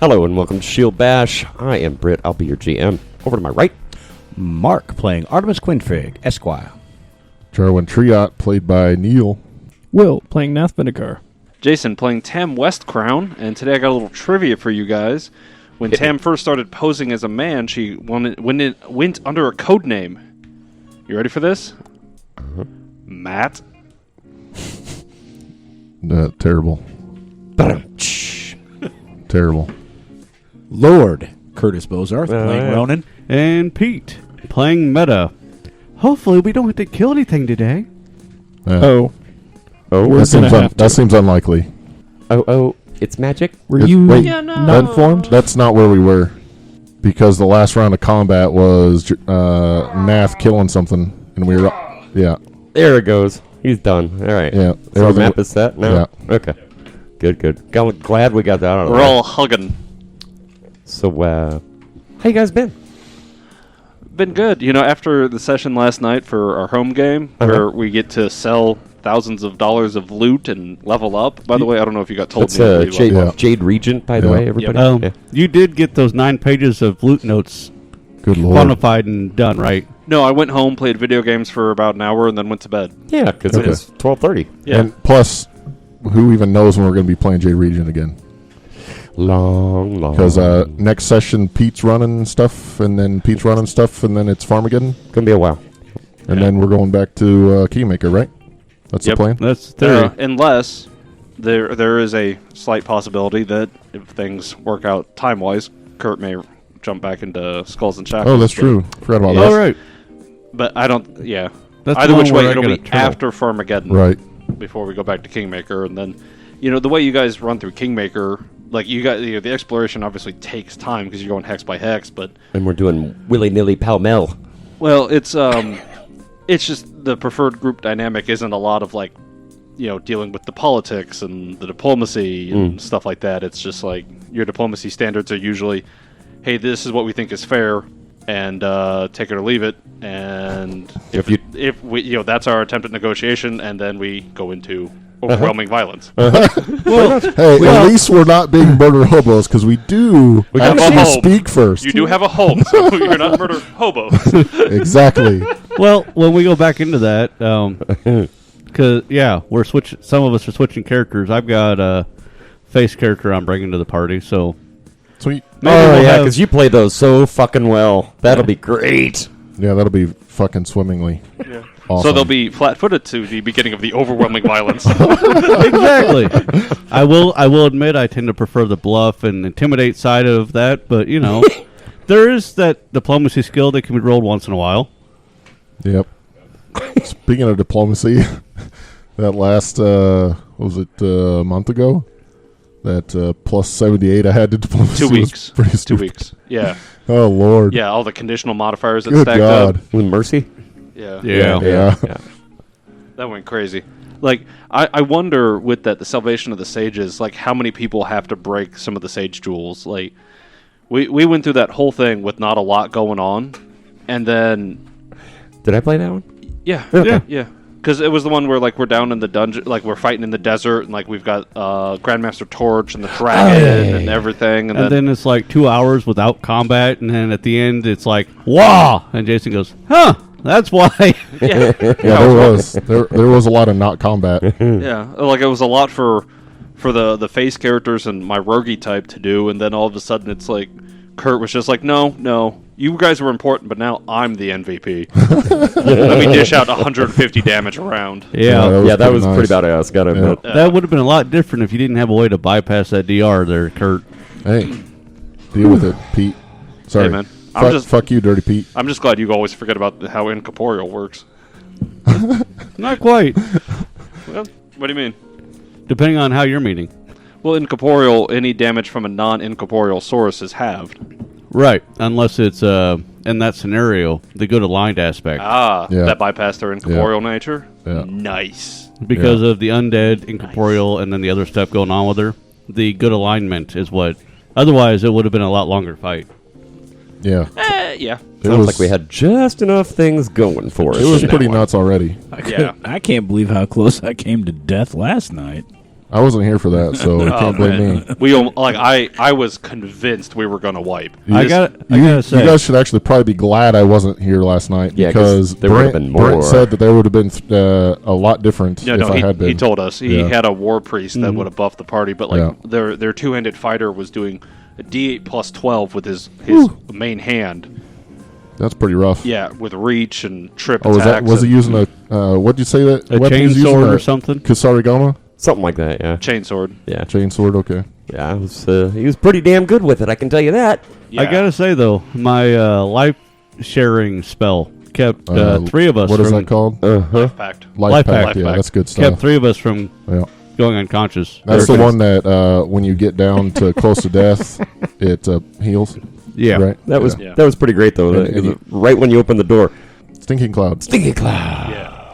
Hello and welcome to Shield Bash. I am Britt. I'll be your GM. Over to my right. Mark playing Artemis Quinfrig, Esquire. Jarwin Triot, played by Neil. Will playing Nath Vinegar. Jason playing Tam Westcrown, and today I got a little trivia for you guys. When Tam first started posing as a man, she went under a code name. You ready for this? Matt. Terrible. Terrible. Lord Curtis Bozarth playing Ronan. And Pete playing Meta. Hopefully we don't have to kill anything today. That seems unlikely. It's magic. Were you not informed? That's not where we were. Because the last round of combat was Nath killing something. And we were... Yeah. There it goes. He's done. All right. Yeah. So our map is set now? Yeah. Okay. Good. Glad we got that out of the way. We're all hugging. So, how you guys been? Been good. You know, after the session last night for our home game, where we get to sell thousands of dollars of loot and level up. By the way, I don't know if you got told. That's Jade Regent, by the way, everybody. Yep. You did get those 9 pages of loot notes Good Lord. quantified and done, right? No, I went home, played video games for about an hour, and then went to bed. Yeah, because it was 12:30. Yeah. And plus, who even knows when we're going to be playing Jade Regent again? Long. Because next session, Pete's running stuff, and then it's Farmageddon. Gonna be a while. And then we're going back to Keymaker, right? That's the plan? That's theory. Unless there is a slight possibility that if things work out time-wise, Kurt may jump back into Skulls and Shackles. Oh, that's true. Forgot about that. All right. But I don't, yeah. That's Either the which one way, where I it'll get be a turtle. after Farmageddon. Right. Before we go back to Kingmaker. And then, you know, the way you guys run through Kingmaker, like you got, the exploration obviously takes time because you're going hex by hex, but... And we're doing willy-nilly pell-mell. Well, it's just the preferred group dynamic isn't a lot of, like, you know, dealing with the politics and the diplomacy and stuff like that. It's just like your diplomacy standards are usually, hey, this is what we think is fair, and take it or leave it. And if we, you know, that's our attempt at negotiation, and then we go into overwhelming violence. At least we're not being murder hobos because we do have a actually home. speak first. You do have a home, so you're not murder hobos. Exactly. Well, when we go back into that, because we're switching. Some of us are switching characters. I've got a face character I'm bringing to the party, so Sweet. Because you play those so fucking well. That'll be great. Yeah, that'll be fucking swimmingly. Yeah. Awesome. So they'll be flat-footed to the beginning of the overwhelming violence. exactly. I will admit I tend to prefer the bluff and intimidate side of that, but you know, there is that diplomacy skill that can be rolled once in a while. Yep. Speaking of diplomacy, that last was it a month ago? That plus 78 I had to diplomacy. 2 weeks. Was pretty 2 stupid. weeks. Yeah. Oh Lord. Yeah, all the conditional modifiers that Good stacked God. up. With Mercy? Yeah. Yeah. That went crazy. Like, I wonder with that, the Salvation of the Sages, like how many people have to break some of the Sage Jewels. Like, we went through that whole thing with not a lot going on, and then... Did I play that one? Yeah. Okay. Yeah. Because it was the one where, like, we're down in the dungeon, like, we're fighting in the desert, and, like, we've got Grandmaster Torch and the dragon and everything. And then it's like 2 hours without combat, and then at the end it's like, wah! And Jason goes, huh, that's why. Yeah, there was a lot of not combat. yeah. Like, it was a lot for the face characters and my roguey type to do, and then all of a sudden it's like, Kurt was just like, no, you guys were important, but now I'm the MVP. Let me dish out 150 damage around. That was pretty badass, gotta admit. That would have been a lot different if you didn't have a way to bypass that DR there, Kurt. Hey, deal with it, Pete. Sorry, Hey, man. Fuck you, Dirty Pete. I'm just glad you always forget about how incorporeal works. Not quite. Well, what do you mean? Depending on how you're meaning. Well, incorporeal, any damage from a non-incorporeal source is halved. Right, unless it's, in that scenario, the good aligned aspect. That bypassed their incorporeal nature? Yeah. Nice. Because of the undead, incorporeal, and then the other stuff going on with her. The good alignment is what... Otherwise, it would have been a lot longer fight. Yeah. Yeah. Sounds like we had just enough things going for us. It was pretty nuts already. I can't believe how close I came to death last night. I wasn't here for that, so you can't blame me. I was convinced we were going to wipe. I gotta say, You guys should actually probably be glad I wasn't here last night Yeah, 'cause because there would've been Brent more. said that there would have been a lot different if I had been. He told us he Yeah. had a war priest that would have buffed the party, but like Yeah. their two-handed fighter was doing a D8 plus 12 with his main hand. That's pretty rough. Yeah, with reach and trip Oh, attacks. was he and using what did you say that a weapon he was chain using? sword or something? Kasarigama? Something like that, yeah. chainsword? Yeah. Chain sword, okay. Yeah, he was pretty damn good with it, I can tell you that. Yeah. I gotta say though, my life sharing spell kept three of us. What is from, that called? Uh-huh. Pact. Life Pact. Pact. Yeah, Pact. that's good stuff. Kept three of us from Yeah. going unconscious. That's the one that when you get down to close to death, it heals. Yeah. Right? That was Yeah. that was pretty great though. And Right when you open the door. Stinking clouds. Stinky cloud.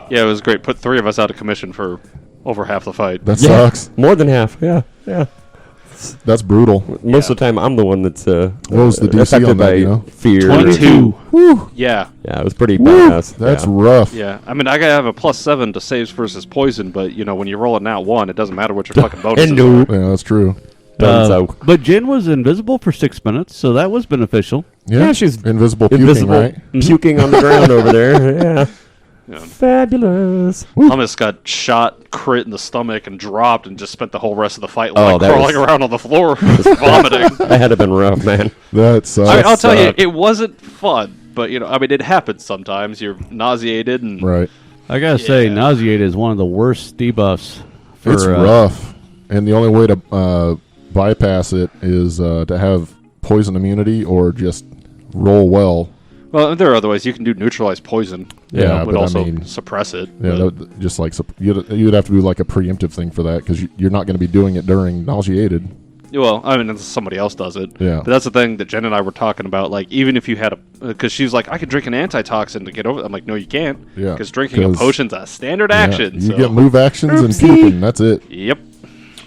Yeah, it was great. Put three of us out of commission for over half the fight. That Yeah, sucks. more than half. Yeah. That's brutal. Most of the time, I'm the one that's What was the DC affected on that, by you know? fear. 22. Yeah, Yeah, it was pretty Woo, badass. that's yeah. rough. yeah. I mean, I gotta have a +7 to saves versus poison, but when you roll a nat 1, it doesn't matter what your fucking bonus is. Endo. Yeah, that's true. Dunzo. But Jen was invisible for 6 minutes, so that was beneficial. Yeah, she's invisible puking, invisible, right? puking on the ground over there. Yeah. Yeah. Fabulous. Hummus got shot, crit in the stomach, and dropped, and just spent the whole rest of the fight Oh, that crawling was- around on the floor, just vomiting. That had to have been rough, man. That sucks. I mean, I'll tell you, sucked. it wasn't fun, but it happens sometimes. You're nauseated, and Right. I gotta say, Yeah. nauseated is one of the worst debuffs. For, It's rough. And the only way to bypass it is to have poison immunity or just roll well. well, there are other ways. You can do neutralize poison. Yeah, would but I also mean- suppress it. Yeah, but- that, just like you'd have to do like a preemptive thing for that because you're not going to be doing it during nauseated. Well, I mean, somebody else does it. Yeah. But that's the thing that Jen and I were talking about. Like, even if you had because she was like, I could drink an antitoxin to get over it. I'm like, no, you can't. Yeah, Because drinking a 'cause- potion's a standard Yeah, action. you so. get move actions and puking. That's it. Yep.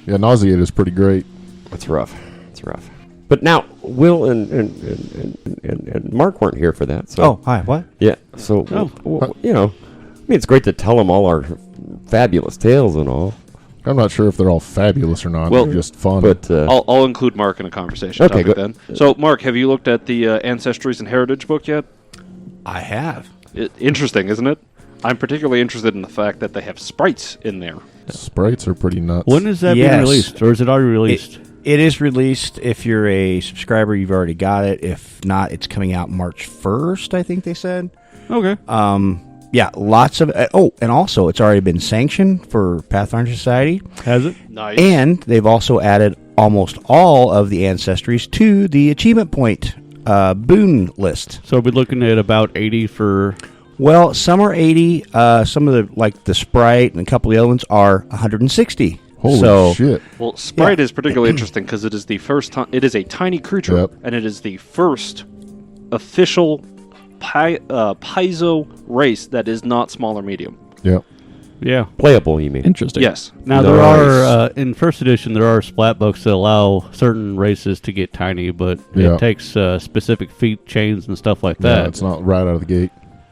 Yeah, nauseated is pretty great. It's rough. It's rough. But now, Will and Mark weren't here for that. So Oh, hi. What? yeah. So Oh. I mean, it's great to tell them all our fabulous tales and all. I'm not sure if they're all fabulous or not. Well, They're just fun. But I'll include Mark in a conversation Okay, topic good. then. So, Mark, have you looked at the Ancestries and Heritage book yet? I have. Interesting, isn't it? I'm particularly interested in the fact that they have sprites in there. sprites are pretty nuts. When is that Yes. being released, or is it already released? It is released. If you're a subscriber, you've already got it. If not, it's coming out March 1st, I think they said. Okay. Yeah, lots of... and also, it's already been sanctioned for Pathfinder Society. Has it? Nice. And they've also added almost all of the Ancestries to the achievement point boon list. So we're looking at about 80 for... Well, some are 80. Some of the, like the Sprite and a couple of the other ones, are 160. Holy so, shit. Well, Sprite Yeah. is particularly interesting because it is the first time. It is a tiny creature, Yep. and it is the first official Paizo race that is not small or medium. Yep. Yeah. playable, you mean? Interesting. Yes. Now, Nice. there are, in first edition, there are splat books that allow certain races to get tiny, but Yeah. it takes specific feat chains and stuff like Yeah, that. it's not right out of the gate.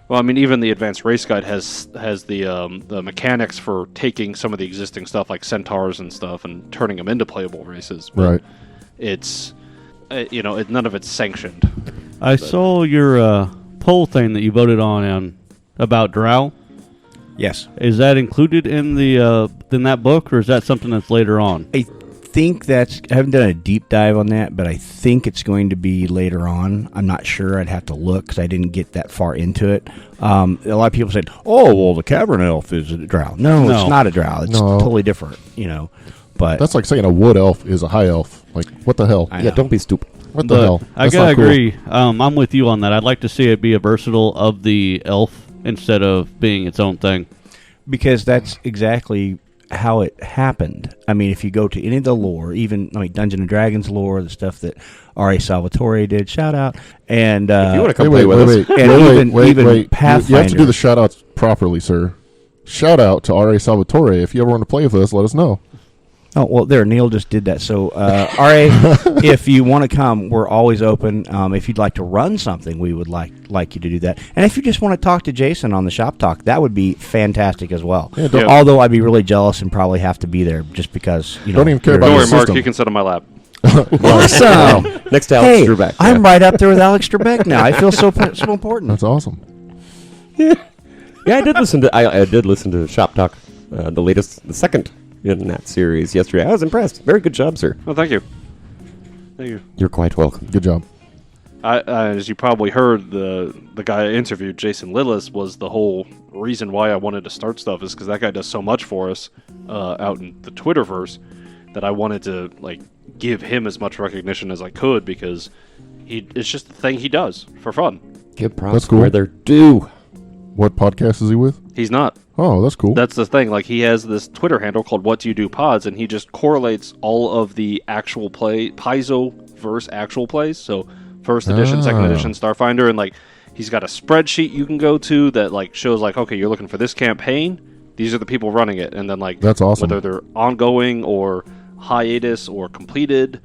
Well, I mean, even the advanced race guide has the mechanics for taking some of the existing stuff like centaurs and stuff and turning them into playable races. But Right. It's none of it's sanctioned. I saw your poll thing that you voted on about Drow. yes. Is that included in the in that book, or is that something that's later on? I think I haven't done a deep dive on that, but I think it's going to be later on. I'm not sure. I'd have to look because I didn't get that far into it. A lot of people said, "Oh, well, the Cavern Elf is a drow." No, No. it's not a drow. It's No. totally different. But That's like saying a wood elf is a high elf. Like, what the hell? I Yeah, know. don't be stupid. What the But hell? I That's gotta not cool. agree. I'm with you on that. I'd like to see it be a versatile of the elf instead of being its own thing. because that's exactly how it happened. I mean, if you go to any of the lore, even Dungeons and Dragons lore, the stuff that R.A. Salvatore did, shout out, and If you want to come Wait, play with us, And even wait. You have to Pathfinder. do the shout outs properly, sir. Shout out to R.A. Salvatore. If you ever want to play with us, let us know. Oh, well, there, Neil just did that. So, RA, if you want to come, we're always open. If you'd like to run something, we would like you to do that. And if you just want to talk to Jason on the Shop Talk, that would be fantastic as well. Yeah, Yeah. Although I'd be really jealous and probably have to be there just because, you know. Don't even care you're- about Don't the worry, Mark. system. You can sit on my lap. Awesome. Next to Alex Hey, Trebek. I'm right up there with Alex Trebek now. I feel so important. That's awesome. Yeah, I did listen to. I did listen to Shop Talk, the second in that series yesterday. I was impressed. Very good job, sir. Oh, thank you. Thank you. You're quite welcome. Good job. As you probably heard, the guy I interviewed, Jason Lillis, was the whole reason why I wanted to start stuff is because that guy does so much for us out in the Twitterverse that I wanted to like give him as much recognition as I could because it's just the thing he does for fun. Give props That's cool. where they're due. What podcast is he with? He's not. Oh, that's cool. That's the thing. Like he has this Twitter handle called What Do You Do Pods, and he just correlates all of the actual play Paizo verse actual plays. So first edition, second edition, Starfinder, and like he's got a spreadsheet you can go to that like shows like okay, you're looking for this campaign. These are the people running it, and then like That's awesome. whether they're ongoing or hiatus or completed,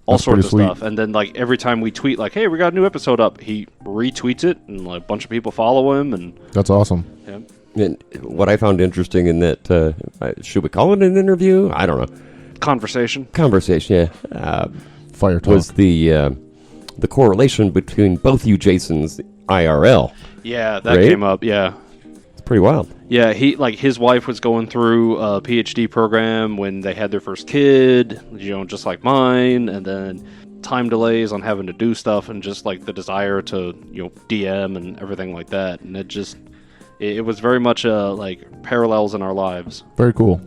all That's sorts of pretty stuff. And then like every time we tweet like, hey, we got a new episode up, he retweets it, and like a bunch of people follow him, and That's awesome. yeah. And what I found interesting in that, should we call it an interview? I don't know. Conversation. Conversation, yeah. Fire talk. Was the correlation between both you Jasons IRL. Yeah, that Right? came up. Yeah. It's pretty wild. Yeah, he like his wife was going through a PhD program when they had their first kid, just like mine, and then time delays on having to do stuff and just like the desire to, DM and everything like that. And it was very much like parallels in our lives. Very cool.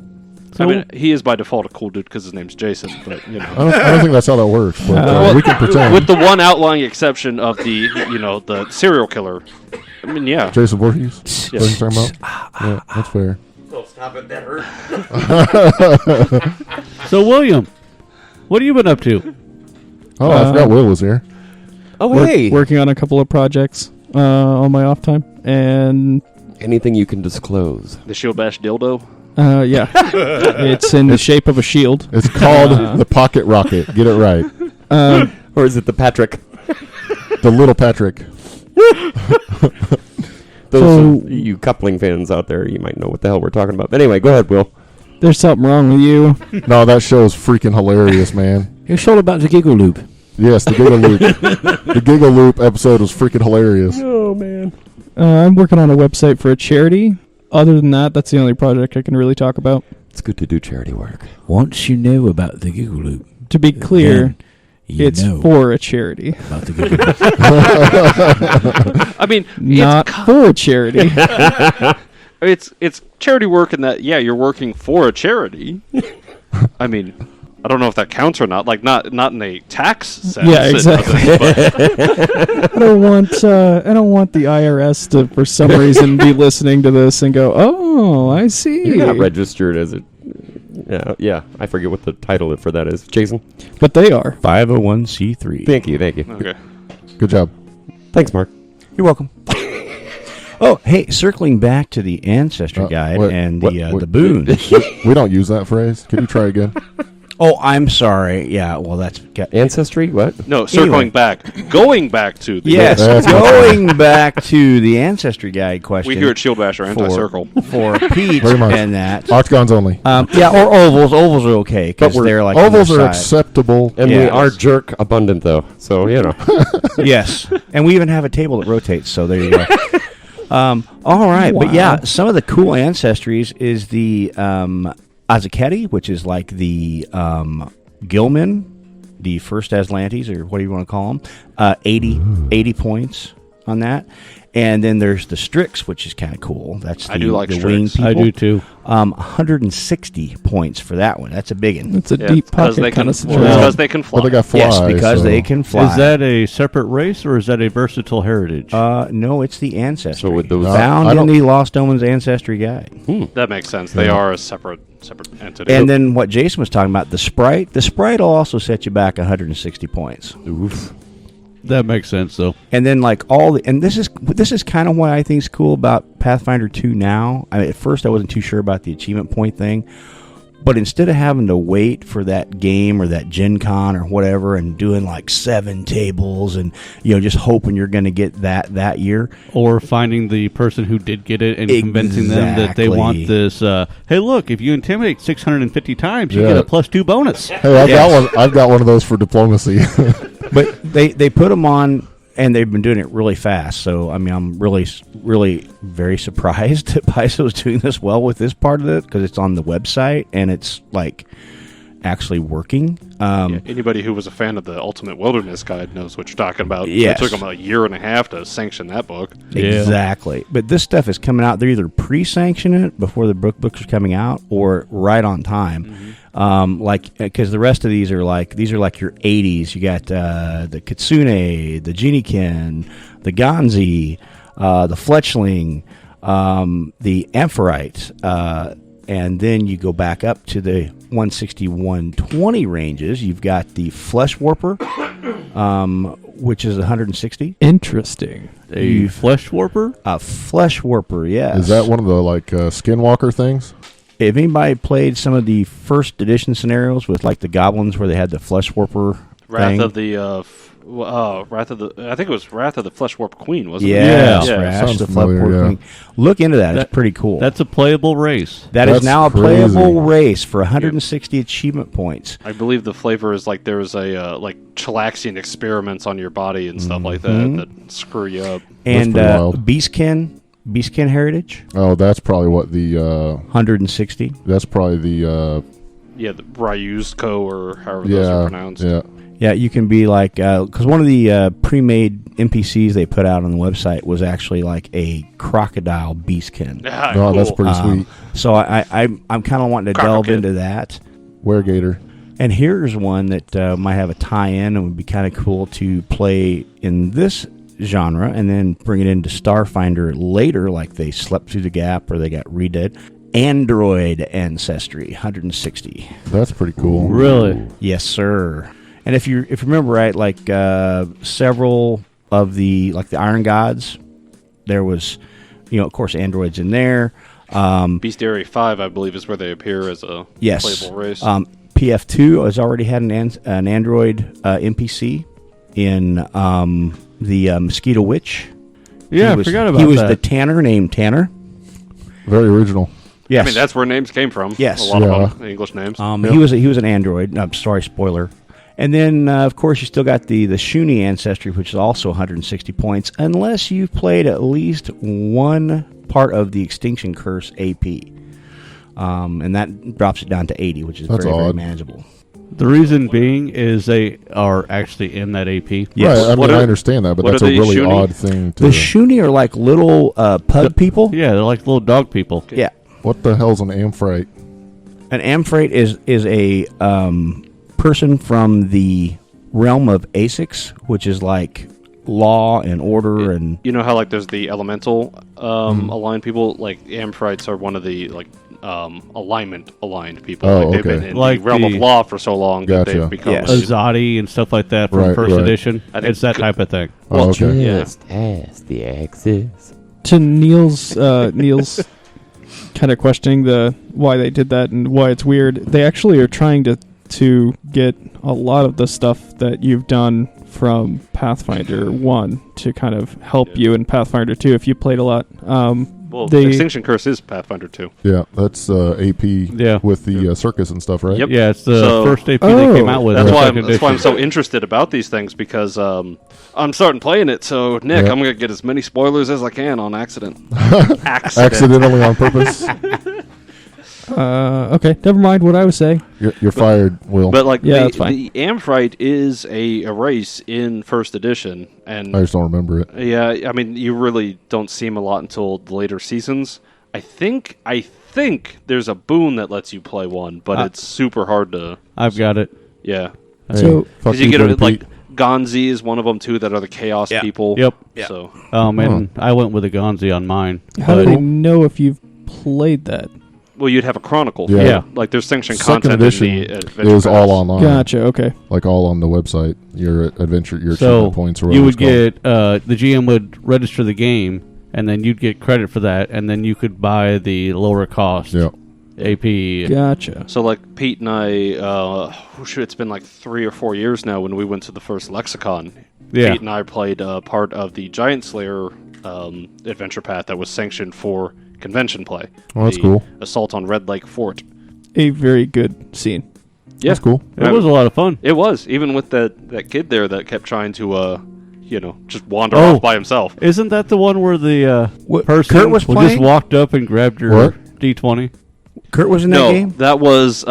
I mean, he is by default a cool dude because his name's Jason, but I don't think that's how that works, but we can pretend. with the one outlying exception of the serial killer. I mean, yeah. Jason Voorhees? Is that what you're talking about? Yeah, that's fair. Oh, stop it, that hurt. So, William, what have you been up to? Oh, I forgot Will was here. Oh, hey. Working on a couple of projects on my off time, and Anything you can disclose. The Shield Bash dildo. yeah, it's in the shape of a shield. It's called the Pocket Rocket. Get it right. Or is it the Patrick? The Little Patrick. Those of you coupling fans out there, you might know what the hell we're talking about. But anyway, go ahead, Will. There's something wrong with you. No, that show is freaking hilarious, man. It's all about the Giggle Loop. Yes, the Giggle Loop. The Giggle Loop episode was freaking hilarious. Oh, man. I'm working on a website for a charity. Other than that, that's the only project I can really talk about. It's good to do charity work. Once you know about the Giggle Loop, To be clear, then you it's know for a charity, about the Giggle Loop. I mean, not for a charity. it's charity work in that you're working for a charity. I mean, I don't know if that counts or not. Like not in a tax sense. Yeah, it exactly. doesn't, but- I don't want the IRS to, for some reason, be listening to this and go, "Oh, I see." You're not registered as a... Yeah, I forget what the title for that is. Jason? But they are. 501c3. Thank you. Okay. Good job. Thanks, Mark. You're welcome. Oh, hey, circling back to the Ancestry Guide what- and what- the boons. We don't use that phrase. Can you try again? Oh, I'm sorry. Yeah, well, that's... Ancestry? What? No, circling back, going back to the Yes, That's going back to the Ancestry Guide question. We here at Shield Bash are anti-circle. For Pete Very much. and that. Octagons only. Yeah, or ovals. Ovals are okay because they're like Ovals on are the side. acceptable. And we Yes. are jerk abundant, though. So, Yes, and we even have a table that rotates. So there you go. All right, but yeah, some of the cool ancestries is the Azaketi, which is like the Gilman, the first Aslantes, or what do you want to call them? 80 points on that. And then there's the Strix, which is kind of cool. That's the, I do like the Strix. wing people. I do too. 160 points for that one. That's a big one. It's a Yeah, deep it's 'cause pocket they kind can, of it's situation. 'cause they can fly. But they got fly. Yes, because so- they can fly. Is that a separate race or is that a versatile heritage? No, it's the Ancestry. So with those- found I in don't- the Lost Omens Ancestry Guide. That makes sense. They are a separate entity. And then what Jason was talking about, the Sprite will also set you back 160 points. oof. That makes sense, though. And then and this is kind of what I think is cool about Pathfinder 2 now. I mean, at first I wasn't too sure about the achievement point thing. But instead of having to wait for that game or that Gen Con or whatever and doing like 7 tables and, just hoping you're going to get that year. Or finding the person who did get it and convincing them that they want this. Hey, look, if you intimidate 650 times, you get a +2 bonus. Hey, I've got one of those for diplomacy. But they put them on, and they've been doing it really fast. So, I mean, I'm really, really very surprised that Paizo's doing this well with this part of it, because it's on the website, and it's, like, actually working. Anybody who was a fan of the Ultimate Wilderness Guide knows what you're talking about. Yes. It took them a year and a half to sanction that book. Exactly. But this stuff is coming out. They're either pre-sanctioning it before the books are coming out, or right on time. Because the rest of these are like your 80s. You got the Kitsune, the Genikin, the Ganzi, the Fletchling, the Amphoryte, and then you go back up to the 160, 120 ranges. You've got the Flesh Warper, which is 160. Interesting. A Flesh Warper? A Flesh Warper, yes. Is that one of the Skinwalker things? If anybody played some of the first edition scenarios with like the goblins where they had the Flesh Warper thing. I think it was Wrath of the Flesh Warp Queen, wasn't it? Yes, Yeah. Wrath Sounds of the Flesh familiar, Warper yeah. Queen. Look into that. It's pretty cool. That's a playable race. That is That's now a crazy. playable race for 160 achievement points. I believe the flavor is like there's a Chilaxian experiments on your body and stuff like that screw you up. And pretty wild. Beastkin Heritage, Oh, that's probably what the 160. that's probably the The Ryuzko or however those are pronounced. yeah. Yeah, you can be like, because one of the pre-made NPCs they put out on the website was actually like a crocodile beastkin. No, that's pretty sweet. So I'm kind of wanting to delve Cockroach. into that. Weregator. And here's one that might have a tie-in and would be kind of cool to play in this genre and then bring it into Starfinder later, like they slept through the gap or they got redid. Android Ancestry, 160. That's pretty cool. Really? Yes, sir. And if you remember right, like several of the Iron Gods, there was, of course, androids in there. Bestiary 5, I believe, is where they appear as a playable race. PF2 has already had an android NPC in the Mosquito Witch. Yeah, I forgot about that. He was the Tanner named Tanner. Very original. Yes. I mean, that's where names came from. Yes. A lot of them, English names. He was an android. I'm sorry, spoiler. And then, of course, you still got the Shuni Ancestry, which is also 160 points, unless you've played at least one part of the Extinction Curse AP. And that drops it down to 80, which is That's very, very odd. manageable. The reason being is they are actually in that AP. Yes. Right, I What mean, are- I understand that, but what that's are a they, really Shuni? odd thing to... The Shuni are like little pug people. Yeah, they're like little dog people. Yeah. What the hell's an Amphrite? An Amphrite is a person from the realm of Asics, which is like law and order and... You know how there's the elemental aligned people? Like Amphites are one of the alignment aligned people. Oh, They've been okay. in Like the realm of the- law for so long that Gotcha. they've become Yes. Azadi and stuff like that from Right, first right. edition. I think It's that type of thing. Oh, okay. Yeah. Just ask the axis. To Neil's kind of questioning why they did that and why it's weird. They actually are trying to get a lot of the stuff that you've done from Pathfinder 1 to kind of help you in Pathfinder 2 if you played a lot. Well, they- Extinction Curse is Pathfinder 2. Yeah, that's AP Yeah. with the circus and stuff, right? Yep. Yeah, it's the So- first AP they came out with. That's in why, second that's why I'm edition. so interested about these things because I'm starting playing it. So, Nick, Yeah. I'm going to get as many spoilers as I can on accident. Accidentally on purpose. Okay, never mind what I was saying. You're fired, Will. But like Yeah, the, that's fine. the Amphrite is a race in first edition, and I just don't remember it. yeah, I mean you really don't see him a lot until the later seasons. I think there's a boon that lets you play one, but it's super hard to. I've got it. Yeah, Hey, So- fuck because you get Johnny like Pete. Ganzi is one of them too that are the chaos people. Yep. So And I went with a Gonzi on mine. How do but- they know if you've played that? well, you'd have a chronicle. Yeah. Like there's sanctioned Second content edition in the adventure is all pass. online. Gotcha, okay. Like all on the website. Your adventure, your So achievement points or you whatever would it's called. get the GM would register the game, and then you'd get credit for that, and then you could buy the lower cost Yeah. AP. Gotcha. So like Pete and I, it's been like 3 or 4 years now when we went to the first Lexicon. Yeah. Pete and I played part of the Giant Slayer adventure path that was sanctioned for convention play. Oh, that's The cool. Assault on Red Lake Fort. A very good scene. Yeah. That's cool. It was a lot of fun. It was, even with that kid there that kept trying to, just wander Oh. off by himself. Isn't that the one where the What, person Kurt was just playing? walked up and grabbed your What? D20? Kurt was in that No, game? that was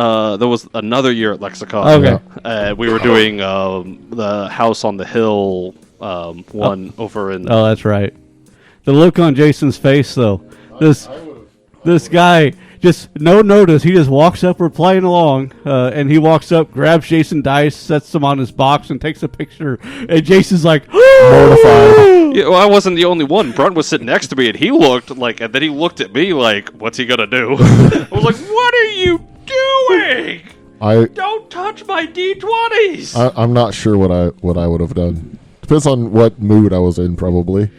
another year at Lexicon. Okay. We were doing the House on the Hill one over in. Oh, that's right. The look on Jason's face, though. This guy just no notice. He just walks up. We're playing along, and he walks up, grabs Jason dice, sets them on his box, and takes a picture. And Jason's like, Mortified. Yeah, well, I wasn't the only one. Brunt was sitting next to me, and he looked like, and then he looked at me like, "What's he gonna do?" I was like, "What are you doing? Don't touch my D20s!" I'm not sure what I would have done. Depends on what mood I was in, probably.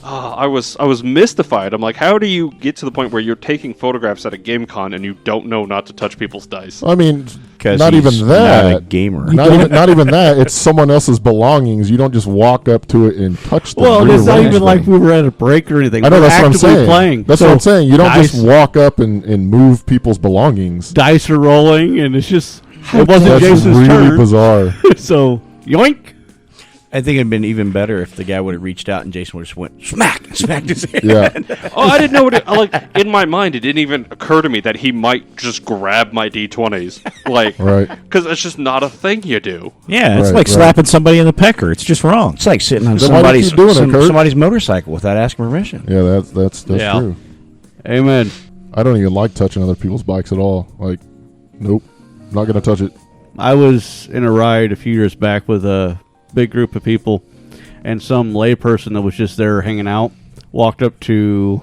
I was mystified. I'm like, how do you get to the point where you're taking photographs at a game con and you don't know not to touch people's dice? I mean, 'Cause not he's even that. Not a gamer. Not even that. It's someone else's belongings. You don't just walk up to it and touch them. well, Do it's your not own even like thing. we were at a break or anything. I know, We're that's what I'm actively saying. playing. That's So what I'm saying. You don't dice, just walk up and move people's belongings. dice are rolling, and it's just it wasn't That's Jason's really turn. bizarre. So yoink. I think it'd been even better if the guy would have reached out and Jason would have just went smack and smacked his head. Yeah. Oh, I didn't know what like in my mind. It didn't even occur to me that he might just grab my D20s, like, Right. because it's just not a thing you do. Yeah, it's Right, like right. slapping somebody in the pecker. It's just wrong. It's like sitting on Then why do you somebody's keep doing it, Kurt? somebody's motorcycle without asking permission. Yeah, that's Yeah. true. Amen. I don't even like touching other people's bikes at all. Like, nope, not gonna touch it. I was in a ride a few years back with a big group of people, and some layperson that was just there hanging out walked up to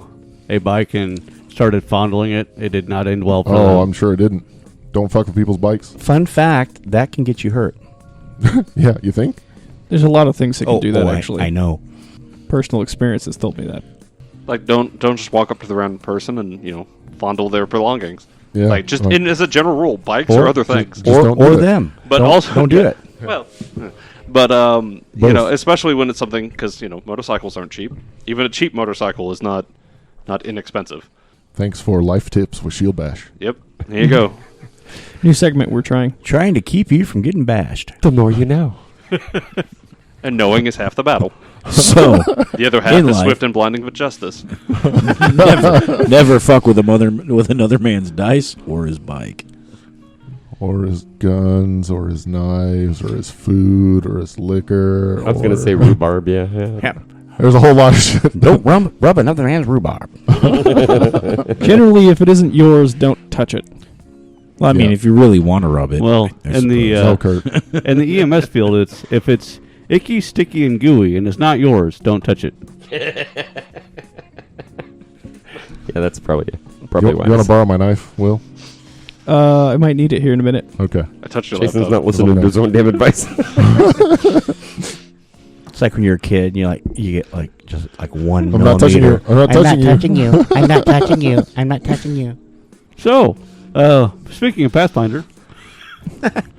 a bike and started fondling it. It did not end well for them. Oh, I'm sure it didn't. Don't fuck with people's bikes. Fun fact, that can get you hurt. Yeah, you think? There's a lot of things that can do that, actually. I know. Personal experience has told me that. Like, don't just walk up to the random person and fondle their belongings. Yeah. Like, just as a general rule, bikes Or or other just- things. just don't do Or it. them. But don't, also- don't do it. Well, but Both. especially when it's something because motorcycles aren't cheap. Even a cheap motorcycle is not inexpensive. Thanks for life tips with Shield Bash. Yep, there you go. New segment we're trying. Trying to keep you from getting bashed. The more you know. And knowing is half the battle. So The other half In is life. swift and blinding with justice. never fuck with another man's dice or his bike. Or his guns, or his knives, or his food, or his liquor. I was going to or- say rhubarb, yeah. There's a whole lot of shit. Don't rub another man's rhubarb. Generally, if it isn't yours, don't touch it. Well, I mean, Yeah. if you really want to rub it. Well, I in the Oh, Kurt. in the EMS field, if it's icky, sticky, and gooey, and it's not yours, don't touch it. Yeah, that's probably You wise. want to borrow my knife, Will? I might need it here in a minute. Okay. I touched your Jason's laptop. not listening to his own damn advice. It's like when you're a kid, and you get like just like 1 I'm not touching you. millimeter. I'm not touching you. you. I'm not touching you. I'm not touching you. So, speaking of Pathfinder,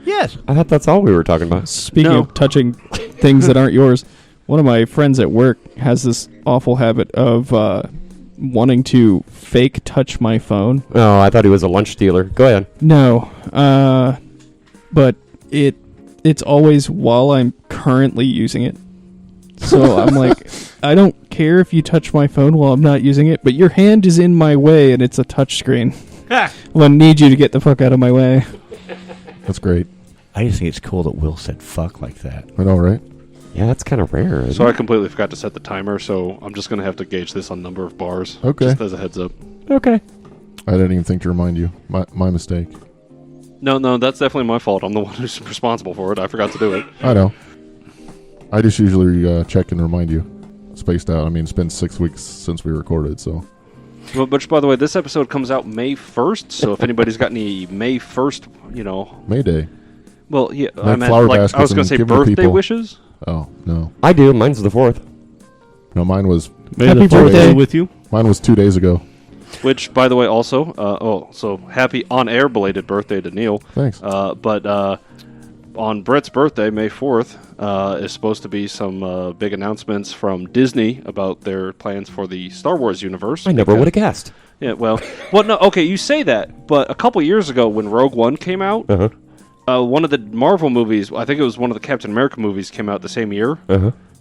Yes. I thought that's all we were talking about. Speaking No. of touching things that aren't yours, one of my friends at work has this awful habit of wanting to fake touch my phone. Oh, I thought he was a lunch dealer. Go ahead. No, but it's always while I'm currently using it. So I'm like, I don't care if you touch my phone while I'm not using it, but your hand is in my way and it's a touch screen. Well, I need you to get the fuck out of my way. That's great. I just think it's cool that Will said fuck like that. I know, right? Yeah, that's kind of rare. Isn't So I it? completely forgot to set the timer, so I'm just going to have to gauge this on number of bars. Okay. Just as a heads up. Okay. I didn't even think to remind you. My mistake. No, that's definitely my fault. I'm the one who's responsible for it. I forgot to do it. I know. I just usually check and remind you. Spaced out. I mean, it's been 6 weeks since we recorded, so. Well, which, by the way, this episode comes out May 1st, so if anybody's got any May 1st, May Day. well, yeah, Like I meant, flower I baskets was going to say and give 'em to birthday people. wishes. Oh, no. I do. Mine's the 4th. No, mine was may Happy the fourth birthday. be with you. Mine was 2 days ago. Which, by the way, also, so happy on-air belated birthday to Neil. Thanks. But on Brett's birthday, May 4th, is supposed to be some big announcements from Disney about their plans for the Star Wars universe. I never would have guessed. Yeah, well, no, okay, you say that, but a couple years ago when Rogue One came out, one of the Marvel movies, I think it was one of the Captain America movies, came out the same year,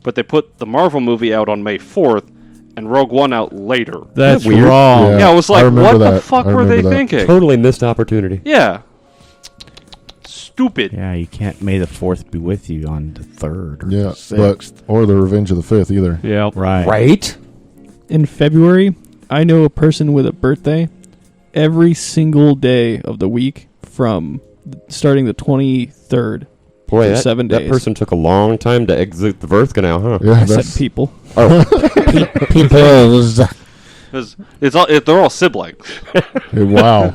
but they put the Marvel movie out on May 4th and Rogue One out later. That's weird. wrong. Yeah, I was like, what the that. fuck I were they remember that. thinking? Totally missed opportunity. Yeah. Stupid. Yeah, you can't. May the 4th be with you on the 3rd or Yeah, 6th. or the Revenge of the 5th either. Yeah. Right. Right? In February, I know a person with a birthday every single day of the week from starting the 23rd. Boy, For that, 7 that days. person took a long time to exit the birth canal, huh? Yeah, I said that's people. Peoples. They're all siblings. wow,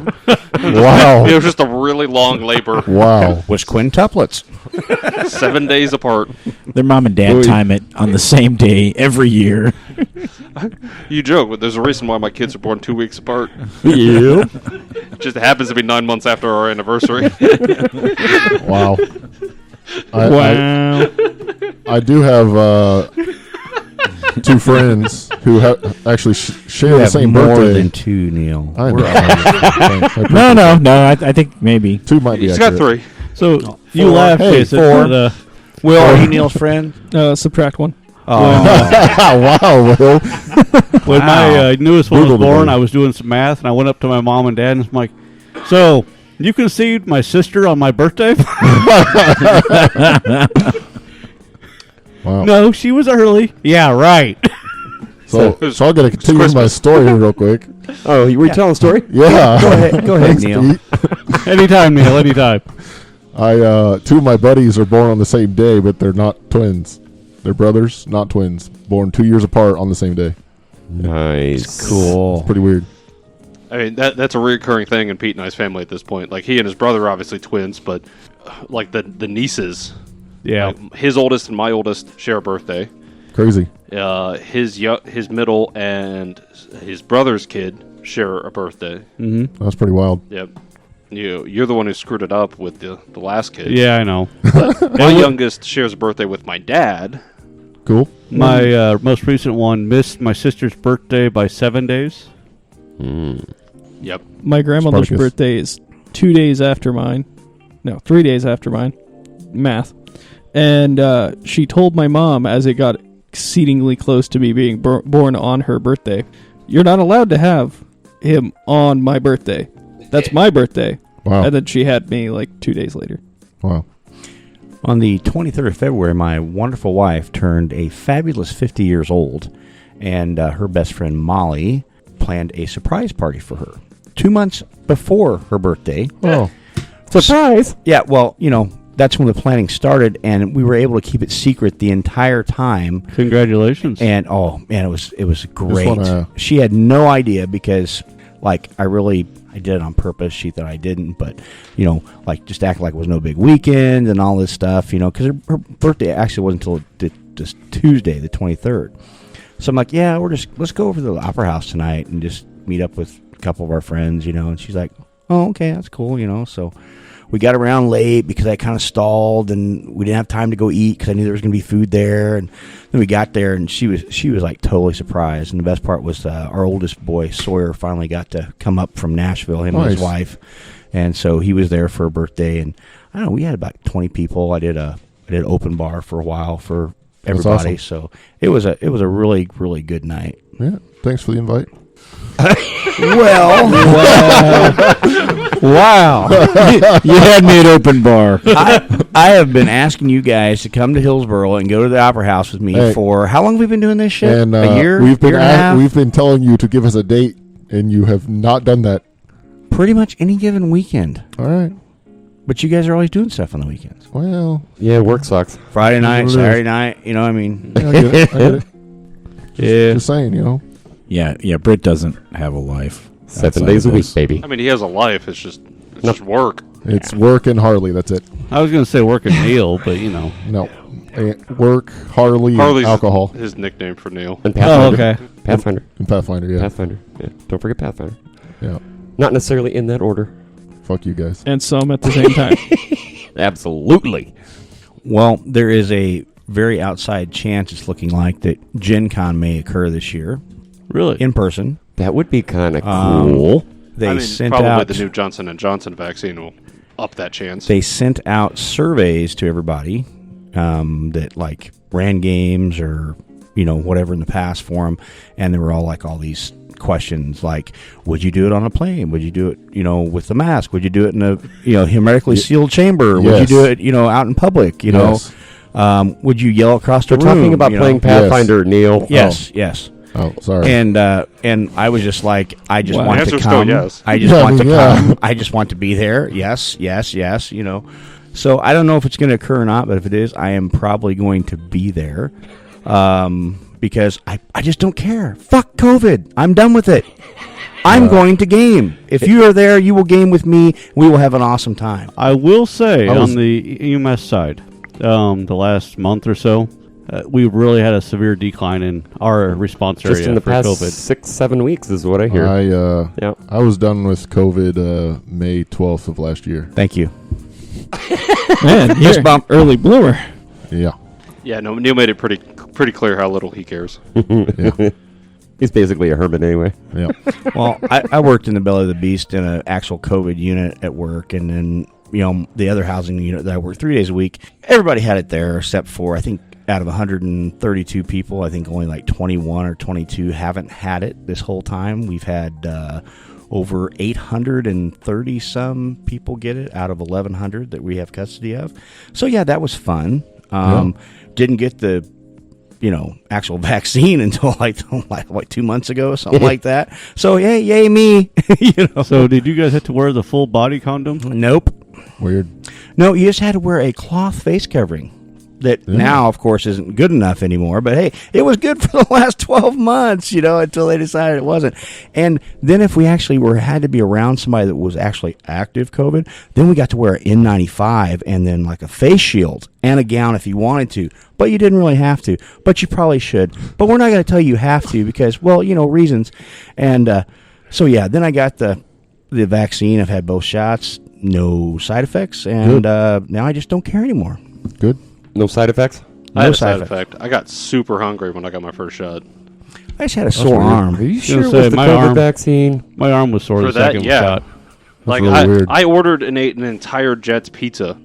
wow, It was just a really long labor, wow. Was quintuplets. 7 days apart. Their mom and dad time it on the same day every year. You joke, but there's a reason why my kids are born 2 weeks apart. Yeah. It just happens to be 9 months after our anniversary. Wow. Wow. I do have two friends who actually share You the have same more birthday. than 2, Neil. I know. Thanks. I appreciate No. I think maybe. that. Two might be He's got accurate. 3. So you 4. laugh, Hey, Jason. 4. but, Will, are you Neil's friend? Subtract 1. Wow, Will. when my newest one was Brutal born, today. I was doing some math, and I went up to my mom and dad, and I'm like, "So you conceived my sister on my birthday?" Wow. No, she was early. Yeah, right. So I'll get to continue my story real quick. Oh, you were you telling a story? Yeah. Go ahead, Neil. Anytime, Neil. Anytime. Two of my buddies are born on the same day, but they're not twins. They're brothers, not twins. Born 2 years apart on the same day. Nice. Cool. Pretty weird. I mean, that's a recurring thing in Pete and I's family at this point. Like, he and his brother are obviously twins, but, like, the nieces, Yeah. like, his oldest and my oldest share a birthday. Crazy. His middle and his brother's kid share a birthday. Mm-hmm. That's pretty wild. Yep. You're the one who screwed it up with the last kid. Yeah, I know. My youngest shares a birthday with my dad. Cool. My most recent one missed my sister's birthday by 7 days. Yep. My grandmother's Spartacus. birthday is 2 days after mine. No, 3 days after mine. Math. And she told my mom as it got exceedingly close to me being born on her birthday, "You're not allowed to have him on my birthday. That's my birthday." Wow. And then she had me like 2 days later. Wow. On the 23rd of February, my wonderful wife turned a fabulous 50 years old, and her best friend Molly planned a surprise party for her 2 months before her birthday. Oh. Surprise! Yeah, well, that's when the planning started, and we were able to keep it secret the entire time. Congratulations. And oh man, it was great. wanna- She had no idea because, like, I did it on purpose. She thought I didn't, but like just act like it was no big weekend and all this stuff. Because her birthday actually wasn't until this Tuesday, the 23rd. So I'm like, yeah, let's go over to the Opera House tonight and just meet up with a couple of our friends. And she's like, oh, okay, that's cool. So we got around late because I kind of stalled and we didn't have time to go eat because I knew there was going to be food there. And then we got there and she was like totally surprised. And the best part was our oldest boy, Sawyer, finally got to come up from Nashville, him and his Nice. wife. And so he was there for a birthday. And I don't know, we had about 20 people. I did open bar for a while for everybody. awesome. So it was a really, really good night. Yeah. Thanks for the invite. Wow. You had me at open bar. I have been asking you guys to come to Hillsboro and go to the Opera House with me Hey. for how long have we been doing this shit? And a year? we've been year and a half? we've been telling you to give us a date, and you have not done that. Pretty much any given weekend. All right. But you guys are always doing stuff on the weekends. Well, Yeah, work sucks. Friday night, It is. Saturday night, I mean. I get it. I get it. yeah. Just saying, Yeah. Britt doesn't have a life. 7 outside days a of week, this. baby. I mean, he has a life. It's just work. It's work and Harley. That's it. I was going to say work and Neil, but No. Work, Harley, Harley's and alcohol. his nickname for Neil. And Oh, Pathfinder. okay. Pathfinder. And Pathfinder, yeah. Pathfinder. Yeah. Don't forget Pathfinder. Yeah. Not necessarily in that order. Fuck you guys. And some at the same time. Absolutely. Well, there is a very outside chance it's looking like that Gen Con may occur this year Really? in person. That would be kind of Um, cool. They I mean, sent probably out the new Johnson & Johnson vaccine will up that chance. they sent out surveys to everybody that like ran games or whatever in the past for them, and they were all like all these questions like, would you do it on a plane? Would you do it with the mask? Would you do it in a hermetically sealed chamber? Would you Yes. do it out in public? Yes. Would you yell across the We're room? talking about playing Pathfinder, Neil. Yes, yes. Oh, sorry. And I was just like, I just Wow. want to Answer's come. still yes. I just Yeah, want to yeah. come. I just want to be there. Yes, yes, yes. So I don't know if it's going to occur or not, but if it is, I am probably going to be there because I just don't care. Fuck COVID. I'm done with it. I'm going to game. If you are there, you will game with me. We will have an awesome time. I will say I was- on the EMS side, the last month or so, we really had a severe decline in our response area Just in the for past COVID. 6-7 weeks is what I hear. Yeah. I was done with COVID May 12th of last year. Thank you. Man, Fist you're bump. early bloomer. Yeah. Yeah, no, Neil made it pretty clear how little he cares. Yeah. He's basically a hermit anyway. Yeah. Well, I worked in the belly of the beast in an actual COVID unit at work, and then the other housing unit that I worked 3 days a week. Everybody had it there except for I think out of 132 people, I think only like 21 or 22 haven't had it this whole time. We've had over 830 some people get it out of 1,100 that we have custody of. So yeah, that was fun. Didn't get the actual vaccine until like 2 months ago or something like that. So yay me. So did you guys have to wear the full body condom? Nope. Weird. No, you just had to wear a cloth face covering. That now, of course, isn't good enough anymore. But hey, it was good for the last 12 months, until they decided it wasn't. And then if we actually had to be around somebody that was actually active COVID, then we got to wear an N95 and then like a face shield and a gown if you wanted to. But you didn't really have to. But you probably should. But we're not going to tell you have to because, reasons. And so, yeah, then I got the vaccine. I've had both shots. No side effects. And now I just don't care anymore. Good. No side effects? I had a side effect. I got super hungry when I got my first shot. I just had a sore arm. Are you sure sure say, it was the my COVID arm- vaccine? My arm was sore For the that, second yeah. shot. Like really weird. I ordered and ate an entire Jets pizza,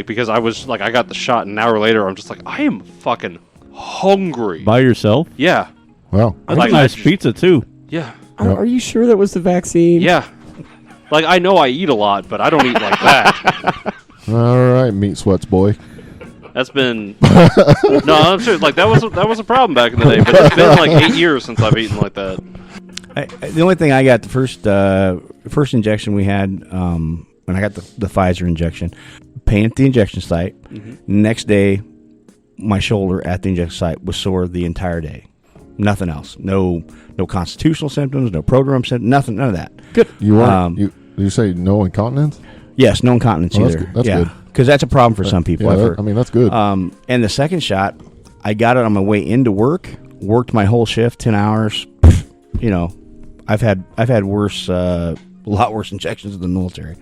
because I was I got the shot, and an hour later I'm just like, I am fucking hungry. By yourself? Yeah, Wow. That's Like, nice I just- pizza, too. yeah, Yep. Are you sure that was the vaccine? yeah. I know I eat a lot, but I don't eat like that. All right, meat sweats, boy. That's been no, I'm sure. That was a problem back in the day, but it's been 8 years since I've eaten like that. The only thing I got the first injection we had, and I got the Pfizer injection, pain at the injection site. Next day, my shoulder at the injection site was sore the entire day. Nothing else. No constitutional symptoms. No prodrome symptoms. Nothing. None of that. Good. You weren't. You say no incontinence? Yes, no incontinence Oh, that's either. good. That's yeah, good. because that's a problem for some people. I've heard. That's good. And the second shot, I got it on my way into work. Worked my whole shift, 10 hours. I've had worse, a lot worse injections in the military.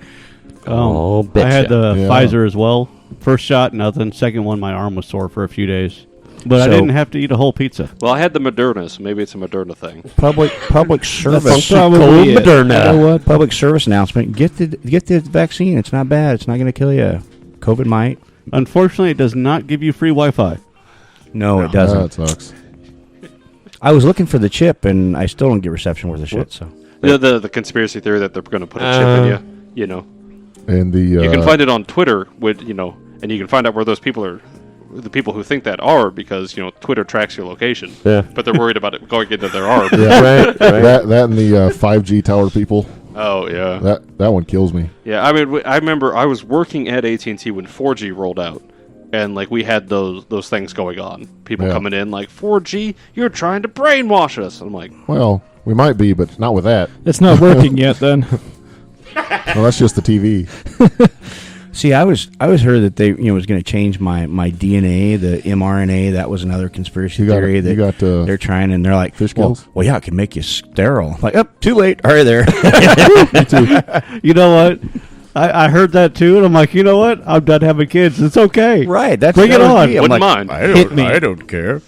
Oh, I had the Yeah. Pfizer as well. First shot, nothing. Second one, my arm was sore for a few days. But I So- didn't have to eat a whole pizza. Well, I had the Moderna, so maybe it's a Moderna thing. Public service. Probably it. Moderna. Public service announcement. Get the vaccine. It's not bad. It's not going to kill you. COVID might. Unfortunately, it does not give you free Wi-Fi. No, it doesn't. That sucks. I was looking for the chip, and I still don't get reception worth a shit. So The conspiracy theory that they're going to put a chip in you. And the You can find it on Twitter and you can find out where those people are. The people who think that are because Twitter tracks your location. Yeah. But they're worried about it going into their arm. yeah, Right. that and the 5G tower people. Oh yeah. That one kills me. Yeah. I mean, I remember I was working at AT&T when 4G rolled out, and we had those things going on. People Yeah. coming in 4G, you're trying to brainwash us. I'm like, Well, we might be, but not with that. It's not working yet, then. Well, that's just the TV. See, I was heard that they was going to change my DNA, the mRNA. That was another conspiracy theory that they're trying, and they're like, fish gills? well, yeah, it can make you sterile. Like, too late. Hurry there. Me too. You know what? I heard that too, and I'm like, you know what? I'm done having kids. It's okay. Right. Bring it on. Wouldn't mind. I don't care.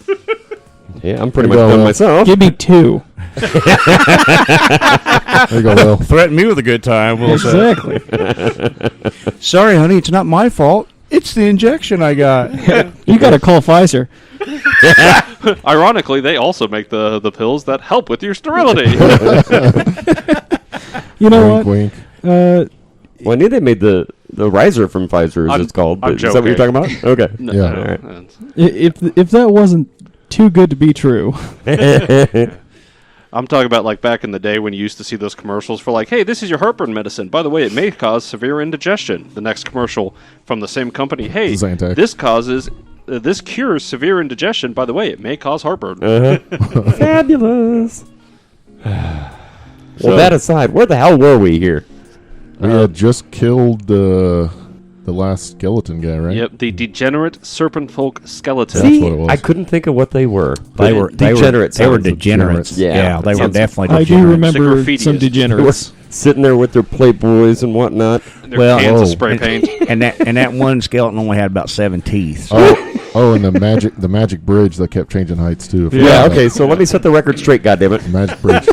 Yeah, I'm pretty much done myself. Give me 2. There you go, Will. Threaten me with a good time. We'll say. Exactly. Sorry, honey, it's not my fault. It's the injection I got. You got to call Pfizer. Ironically, they also make the pills that help with your sterility. You know Wink, what? wink. Well, I knew they made the riser from Pfizer, as it's called. I'm Is that what you're talking about? Okay. No, Yeah. no, All right. If that wasn't too good to be true. I'm talking about like back in the day when you used to see those commercials for like, hey, this is your heartburn medicine. By the way, it may cause severe indigestion. The next commercial from the same company, hey, Zantac. this cures severe indigestion. By the way, it may cause heartburn. Fabulous. Well, that aside, where the hell were we here? We had just killed the last skeleton guy, right? Yep, the degenerate serpent folk skeleton. That's See, what it was. I couldn't think of what they were. They were degenerate. They were sounds. degenerates. Yeah, they were sounds- definitely I do degenerates. remember Graffiti some is- They were degenerates. sitting there with their Playboys and whatnot. Their Well, cans whoa. of spray paint. and that one skeleton only had about 7 teeth. And the magic bridge that kept changing heights too. Yeah, okay, so let me set the record straight, goddammit. The magic bridge.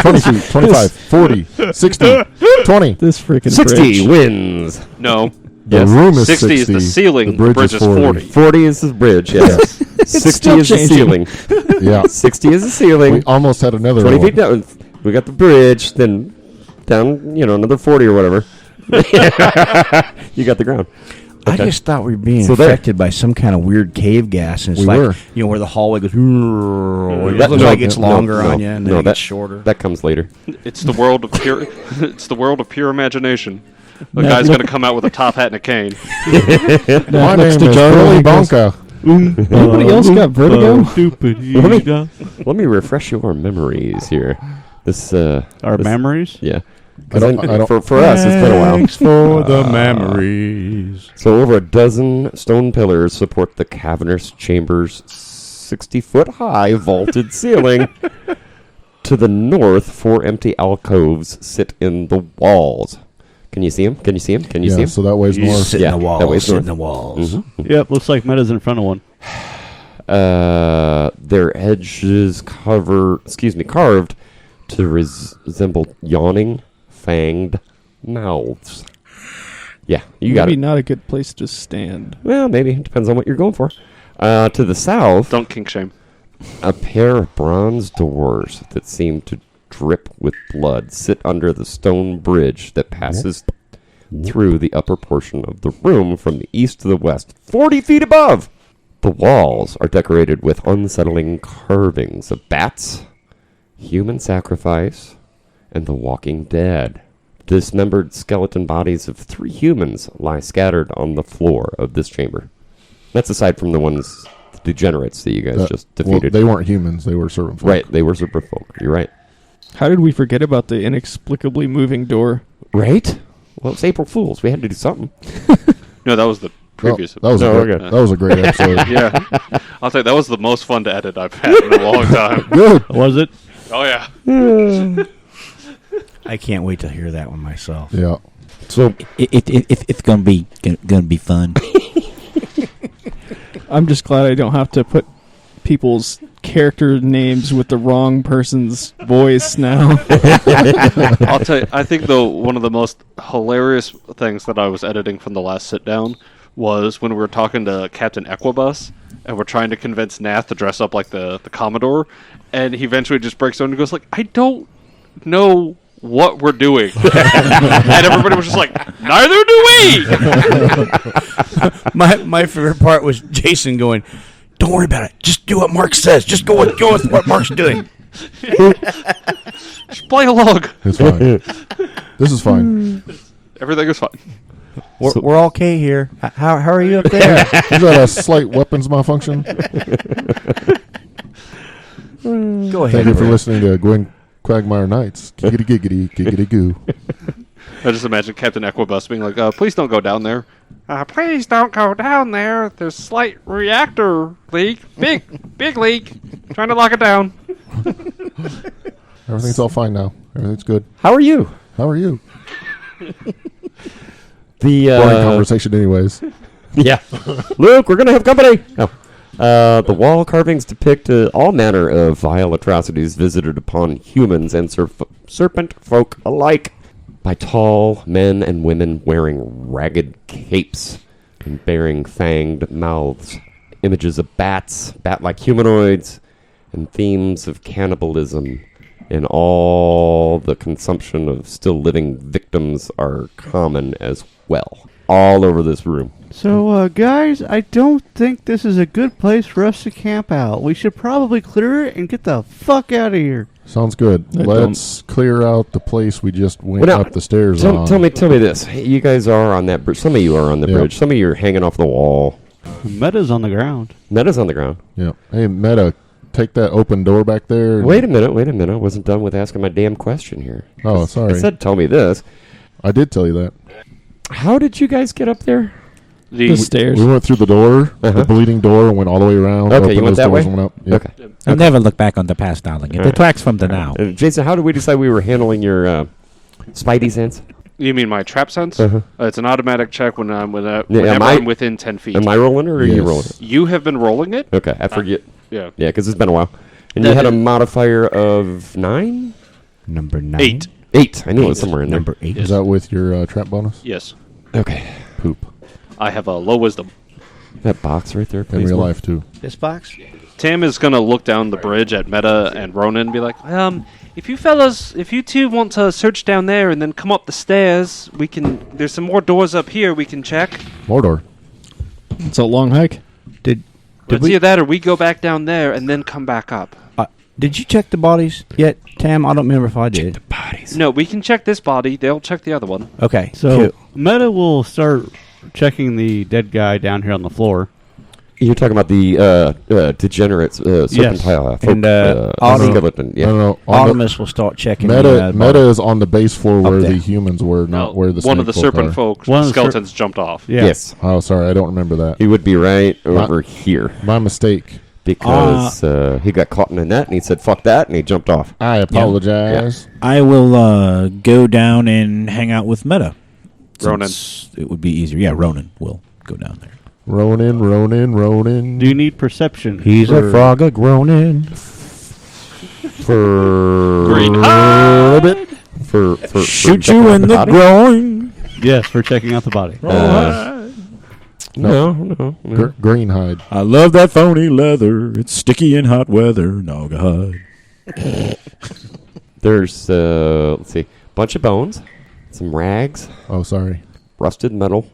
20 feet, 25, 40, 60, 20. This freaking 60 bridge. wins. No, The Yes. room is 60 is the ceiling. The bridge is 40. 40 is the bridge, yes. 60 still is the changing. ceiling. Yeah. 60 is the ceiling. We almost had another 20 one. feet down. We got the bridge, then down, another 40 or whatever. You got the ground. I just thought we were being So there. affected by some kind of weird cave gas, and it's We like were. where the hallway goes. It That- looks no, like it's no, longer no, on you, and then no, it that- gets shorter. That comes later. It's the world of pure. It's the world of pure imagination. The Now, guy's look- going to come out with a top hat and a cane. My Next name to is Jarwin, Billy he goes, Bonka. Anybody else got vertigo? Let me refresh your memories here. This Our this- memories? Yeah. I don't- For us, it's been a while. Thanks for the memories. So over a dozen stone pillars support the cavernous chamber's 60-foot-high vaulted ceiling. To the north, 4 empty alcoves sit in the walls. Can you see them? Can you see them? Can you see Yeah, them? so that way's north. Sit Yeah, in the that walls. way's Sit in north. the walls. Yep, looks like Meta's in front of one. Their edges carved to resemble yawning, fanged mouths. Yeah, you got Maybe it. not a good place to stand. Well, maybe. Depends on what you're going for. To the south, Don't kink shame. a pair of bronze doors that seem to drip with blood sit under the stone bridge that passes through the upper portion of the room from the east to the west, 40 feet above. The walls are decorated with unsettling carvings of bats, human sacrifice, and the walking dead. Dismembered skeleton bodies of 3 humans lie scattered on the floor of this chamber. That's aside from the ones, the degenerates that you guys just defeated. Well, they weren't humans. They were serpent folk. Right, they were super folk. You're right. How did we forget about the inexplicably moving door? Right? Well, it's April Fool's. We had to do something. No, that was the Well, previous. that was No, a great, okay. that was a great episode. Yeah, I'll tell you, that was the most fun to edit I've had in a long time. Good. Was it? Oh yeah. I can't wait to hear that one myself. Yeah. So, It's gonna be fun. I'm just glad I don't have to put people's character names with the wrong person's voice now. I'll tell you, I think one of the most hilarious things that I was editing from the last sit down was when we were talking to Captain Equibus and we're trying to convince Nath to dress up like the Commodore, and he eventually just breaks down and goes like, I don't know what we're doing. And everybody was just like, neither do we. My favorite part was Jason going, "Don't worry about it. Just do what Mark says. Just go with what Mark's doing." Just play along. It's fine. This is fine. Everything is fine. We're okay here. How are you up there? Is that a slight weapons malfunction? Go ahead. Thank you for listening to Gwen Quagmire Nights. Giggity giggity giggity goo. I just imagine Captain Equibus being like, please don't go down there. Please don't go down there. There's slight reactor leak. Big leak. Trying to lock it down. Everything's all fine now. Everything's good. How are you? How are you? The Boring conversation, anyways. Yeah. Luke, we're going to have company. Oh. The wall carvings depict all manner of vile atrocities visited upon humans and serpent folk alike by tall men and women wearing ragged capes and bearing fanged mouths, images of bats, bat-like humanoids, and themes of cannibalism. And all the consumption of still living victims are common as well. All over this room. So, guys, I don't think this is a good place for us to camp out. We should probably clear it and get the fuck out of here. Sounds good. Let's clear out the place we just went up the stairs on. Tell me this. You guys are on that bridge. Some of you are on the bridge. Some of you are hanging off the wall. Meta's on the ground. Meta's on the ground. Yeah. Hey, Meta, take that open door back there. Wait a minute. I wasn't done with asking my damn question here. Oh, sorry. I said tell me this. I did tell you that. How did you guys get up there? The stairs. We went through the door, the bleeding door, and went all the way around. Okay, you went that way? Went up. Yep. Okay. I'll never look back on the past, darling. It detracts from the now. Jason, how did we decide we were handling your spidey sense? You mean my trap sense? It's an automatic check whenever I'm within 10 feet. Am I rolling it or are you rolling it? You have been rolling it? Okay, I forget. Yeah. Yeah, because it's been a while. And you had a modifier of 9? Number 9. 8. 8. I knew it was somewhere in there. Number 8. Is that with your trap bonus? Yes. Okay. Poop. I have a low wisdom. That box right there, In please. real life, too. This box? Tam is going to look down the bridge at Meta and Ronan and be like, if you two want to search down there and then come up the stairs, there's some more doors up here we can check. Mordor. It's a long hike. It's either that or we go back down there and then come back up. Did you check the bodies yet, Tam? I don't remember if I did. No, we can check this body. They'll check the other one. Okay. So, Meta will start checking the dead guy down here on the floor. You're talking about the degenerate serpentile skeleton. Yeah. No. Artemis will start checking. Meta is on the base floor where the humans were, not where the one of the snake serpent folk folk skeletons jumped off. Yeah. Yes. Oh, sorry, I don't remember that. He would be right over here. My mistake. Because he got caught in a net and he said, fuck that, and he jumped off. I apologize. Yeah. I will go down and hang out with Meta. Ronan. It would be easier. Yeah, Ronan will go down there. Ronan. Do you need perception? He's a frog a groaning. For Green a bit. For Shoot checking you out in the body? groin. Yes, for checking out the body. No. Green hide. I love that phony leather. It's sticky in hot weather. Naga hide. There's, let's see, bunch of bones, some rags, Oh, sorry. rusted metal,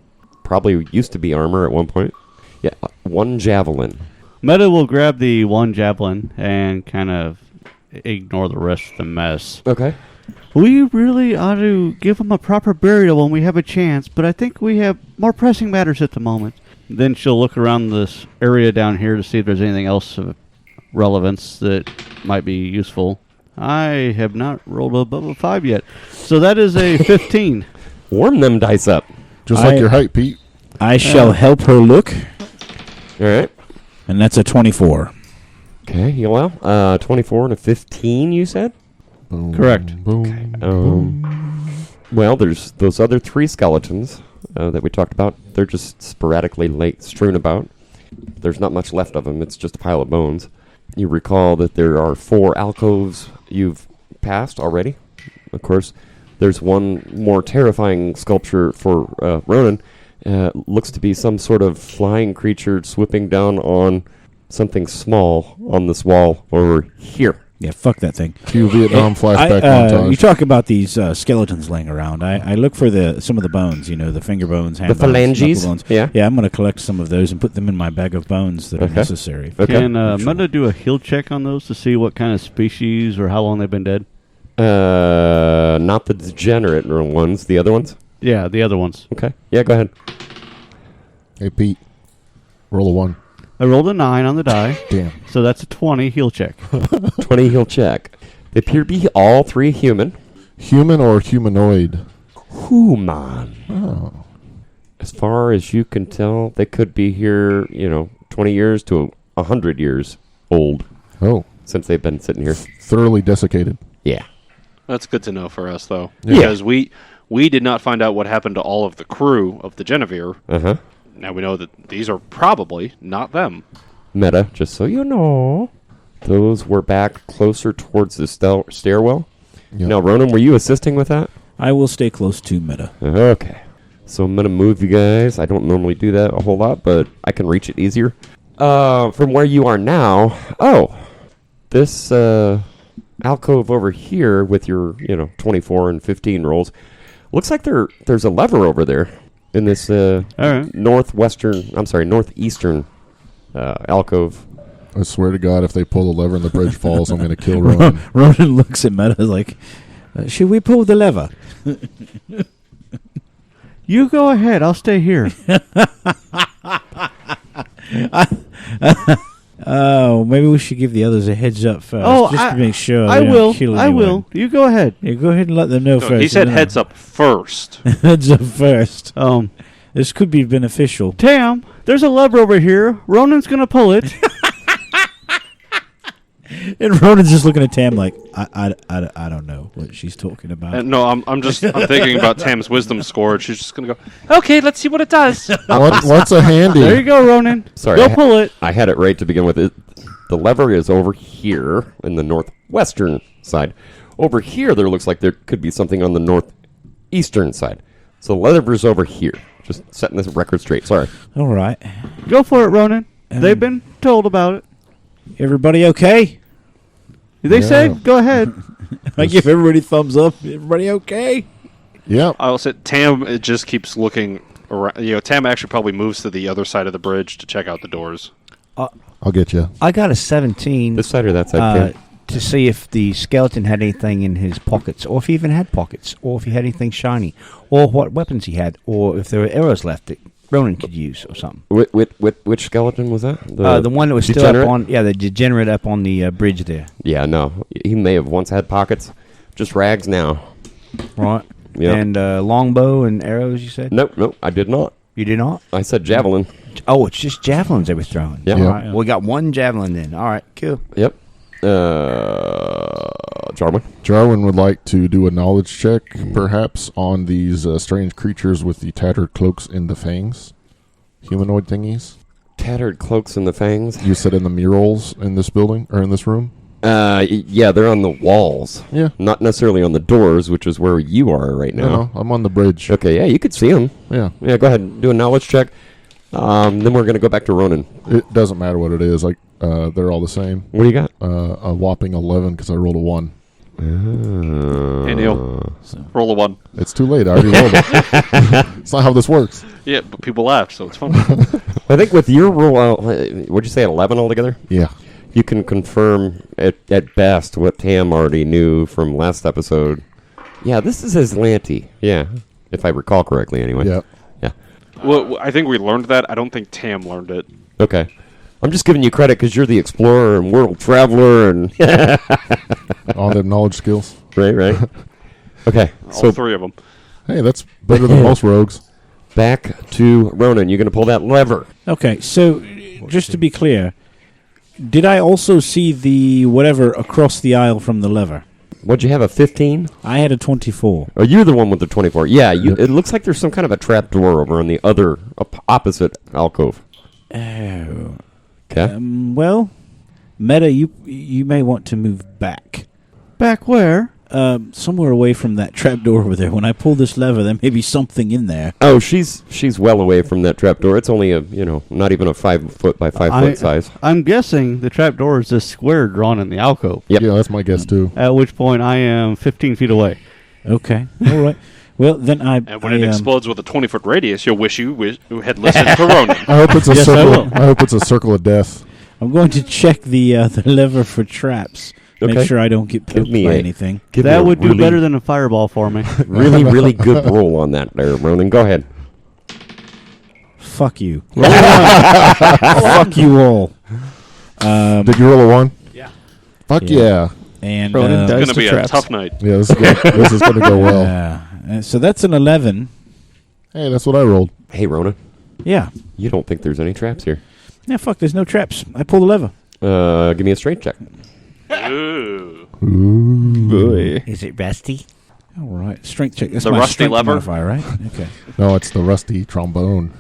probably used to be armor at one point. Yeah, one javelin. Meta will grab the one javelin and kind of ignore the rest of the mess. Okay. We really ought to give him a proper burial when we have a chance, but I think we have more pressing matters at the moment. Then she'll look around this area down here to see if there's anything else of relevance that might be useful. I have not rolled above a 5 yet, so that is a 15. Warm them dice up. Just like your height, Pete. I shall help her look, All right. and that's a 24. Okay, well, 24 and a 15, you said? Boom, Correct. Boom. Well, there's those other 3 skeletons that we talked about. They're just sporadically strewn about. There's not much left of them. It's just a pile of bones. You recall that there are 4 alcoves you've passed already. Of course, there's one more terrifying sculpture for Ronan. Looks to be some sort of flying creature swooping down on something small on this wall over here. Yeah, fuck that thing. Cue Vietnam flashback montage. You talk about these skeletons laying around. I look for some of the bones, the finger bones, hand The bones, phalanges? knuckle bones. Yeah. I'm going to collect some of those and put them in my bag of bones that are necessary. Okay. Can Meta do a heal check on those to see what kind of species or how long they've been dead? Not the degenerate ones, the other ones? Yeah, the other ones. Okay. Yeah, go ahead. Hey, Pete. Roll a 1. I rolled a 9 on the die, Damn. so that's a 20 heal check. 20 heal check. They appear to be all 3 human. Human or humanoid? human. Oh. As far as you can tell, they could be here, 20 years to 100 years old Oh. since they've been sitting here. Thoroughly desiccated. Yeah. That's good to know for us, though, Yeah. because we did not find out what happened to all of the crew of the Genevieve. Uh-huh. Now we know that these are probably not them. Meta, just so you know, those were back closer towards the stairwell. Yep. Now, Ronan, were you assisting with that? I will stay close to Meta. Okay. So I'm going to move you guys. I don't normally do that a whole lot, but I can reach it easier. From where you are now, this alcove over here with your, 24 and 15 rolls, looks like there's a lever over there in this northeastern alcove. I swear to God, if they pull the lever and the bridge falls, I'm going to kill Ronan. Ronan looks at Meta like, should we pull the lever? You go ahead. I'll stay here. Oh, maybe we should give the others a heads up first, just to make sure. I they don't will. kill I anyone. will. You go ahead. Yeah, go ahead and let them know No, first. he said and then- heads up first. Heads up first. This could be beneficial. Tam, there's a lever over here. Ronan's gonna pull it. And Ronan's just looking at Tam like, I don't know what she's talking about. No, I'm thinking about Tam's wisdom score. She's just gonna go, okay, let's see what it does. What's a handy? There you go, Ronan. Sorry, Go pull it. I had it right to begin with. The lever is over here in the northwestern side. Over here, there looks like there could be something on the northeastern side. So the lever's over here. Just setting this record straight. Sorry. All right. Go for it, Ronan. They've been told about it. Everybody okay? They Yeah. said, go ahead. I give everybody thumbs up. Everybody okay? Yep. I will say Tam just keeps looking around. Tam actually probably moves to the other side of the bridge to check out the doors. I'll get you. I got a 17 This side or that side? Tim? to see if the skeleton had anything in his pockets, or if he even had pockets, or if he had anything shiny, or what weapons he had, or if there were arrows left that Ronan could use or something. Which skeleton was that? The one that was still degenerate? up on, the degenerate up on the bridge there. Yeah, no. He may have once had pockets. Just rags now. Right. Yeah. And longbow and arrows, you said? Nope, I did not. You did not? I said javelin. Oh, it's just javelins they were throwing. Yeah. Yeah. All right. We got one javelin then. All right, cool. Yep. Jarwin. Jarwin would like to do a knowledge check, perhaps, on these strange creatures with the tattered cloaks and the fangs. Humanoid thingies. Tattered cloaks and the fangs. You said in the murals in this building, or in this room? Yeah, they're on the walls. Yeah. Not necessarily on the doors, which is where you are right now. No, I'm on the bridge. Okay, yeah, you could see them. Yeah. Yeah, go ahead and do a knowledge check. Then we're going to go back to Ronan. It doesn't matter what it is. Like, they're all the same. What do you got? A whopping 11 because I rolled a 1. Hey, Neil, roll a 1. It's too late. I already rolled it. It's not how this works. Yeah, but people laughed, so it's fun. I think with your roll, would you say 11 altogether? Yeah. You can confirm at best what Tam already knew from last episode. Yeah, this is Aslanti. Yeah, if I recall correctly, anyway. Yeah. Yeah. Well, I think we learned that. I don't think Tam learned it. Okay. I'm just giving you credit because you're the explorer and world traveler and All them knowledge skills. right. Okay, All so 3 of them. Hey, that's better than most rogues. back to Ronan. You're going to pull that lever. Okay, so just to be clear, did I also see the whatever across the aisle from the lever? What'd you have, a 15? I had a 24. Oh, you're the one with the 24. Yeah, it looks like there's some kind of a trap door over on the other opposite alcove. Oh. Okay. Well, Meta, you may want to move back. Back where? Somewhere away from that trapdoor over there. When I pull this lever, there may be something in there. Oh, she's well away from that trap door. It's only not even a 5 foot by 5 foot size. I'm guessing the trapdoor is this square drawn in the alcove. Yep. Yeah, that's my guess, too. At which point I am 15 feet away. Okay, all right. Well, then And when it explodes with a 20-foot radius, you'll wish you had listened to Ronan. I hope it's a Yes, I circle. will. I hope it's a circle of death. I'm going to check the lever for traps. Okay. Make sure I don't get Give poked me by a- anything. Give me That a would do really, better than a fireball for me. really good roll on that there, Ronan. Go ahead. Fuck you. Fuck you all. Did you roll a 1? Yeah. Fuck Yeah. yeah. And Ronan It's does going to the be traps. a tough night. Yeah, this is going to go well. So that's an 11. Hey, that's what I rolled. Hey, Rona, Yeah. you don't think there's any traps here? Yeah, fuck, there's no traps. I pull the lever. Give me a strength check. Ooh. Boy. Is it rusty? All right. Strength check. That's The my rusty strength lever? modifier, right? Okay. No, it's the rusty trombone.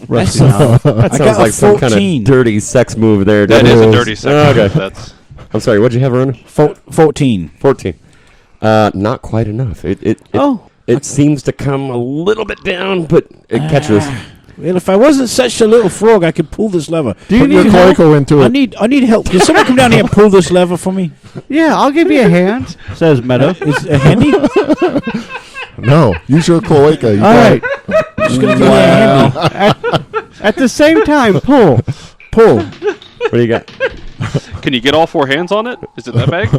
Rusty. That I sounds got a like some kind 14. of dirty sex move there. That doesn't is it? a dirty second. Okay. That's I'm sorry, what'd you have, Rona? 14. 14. Not quite enough. It seems to come a little bit down, but it catches. Well, if I wasn't such a little frog, I could pull this lever. Put your cloaco into it. I need help. Can someone come down here and pull this lever for me? Yeah, I'll give you a hand, says Meadow. Is it handy? No, use your cloaca. You All got right. it. Just gonna give me a handy. At the same time, pull. Pull. What do you got? Can you get all 4 hands on it? Is it that big?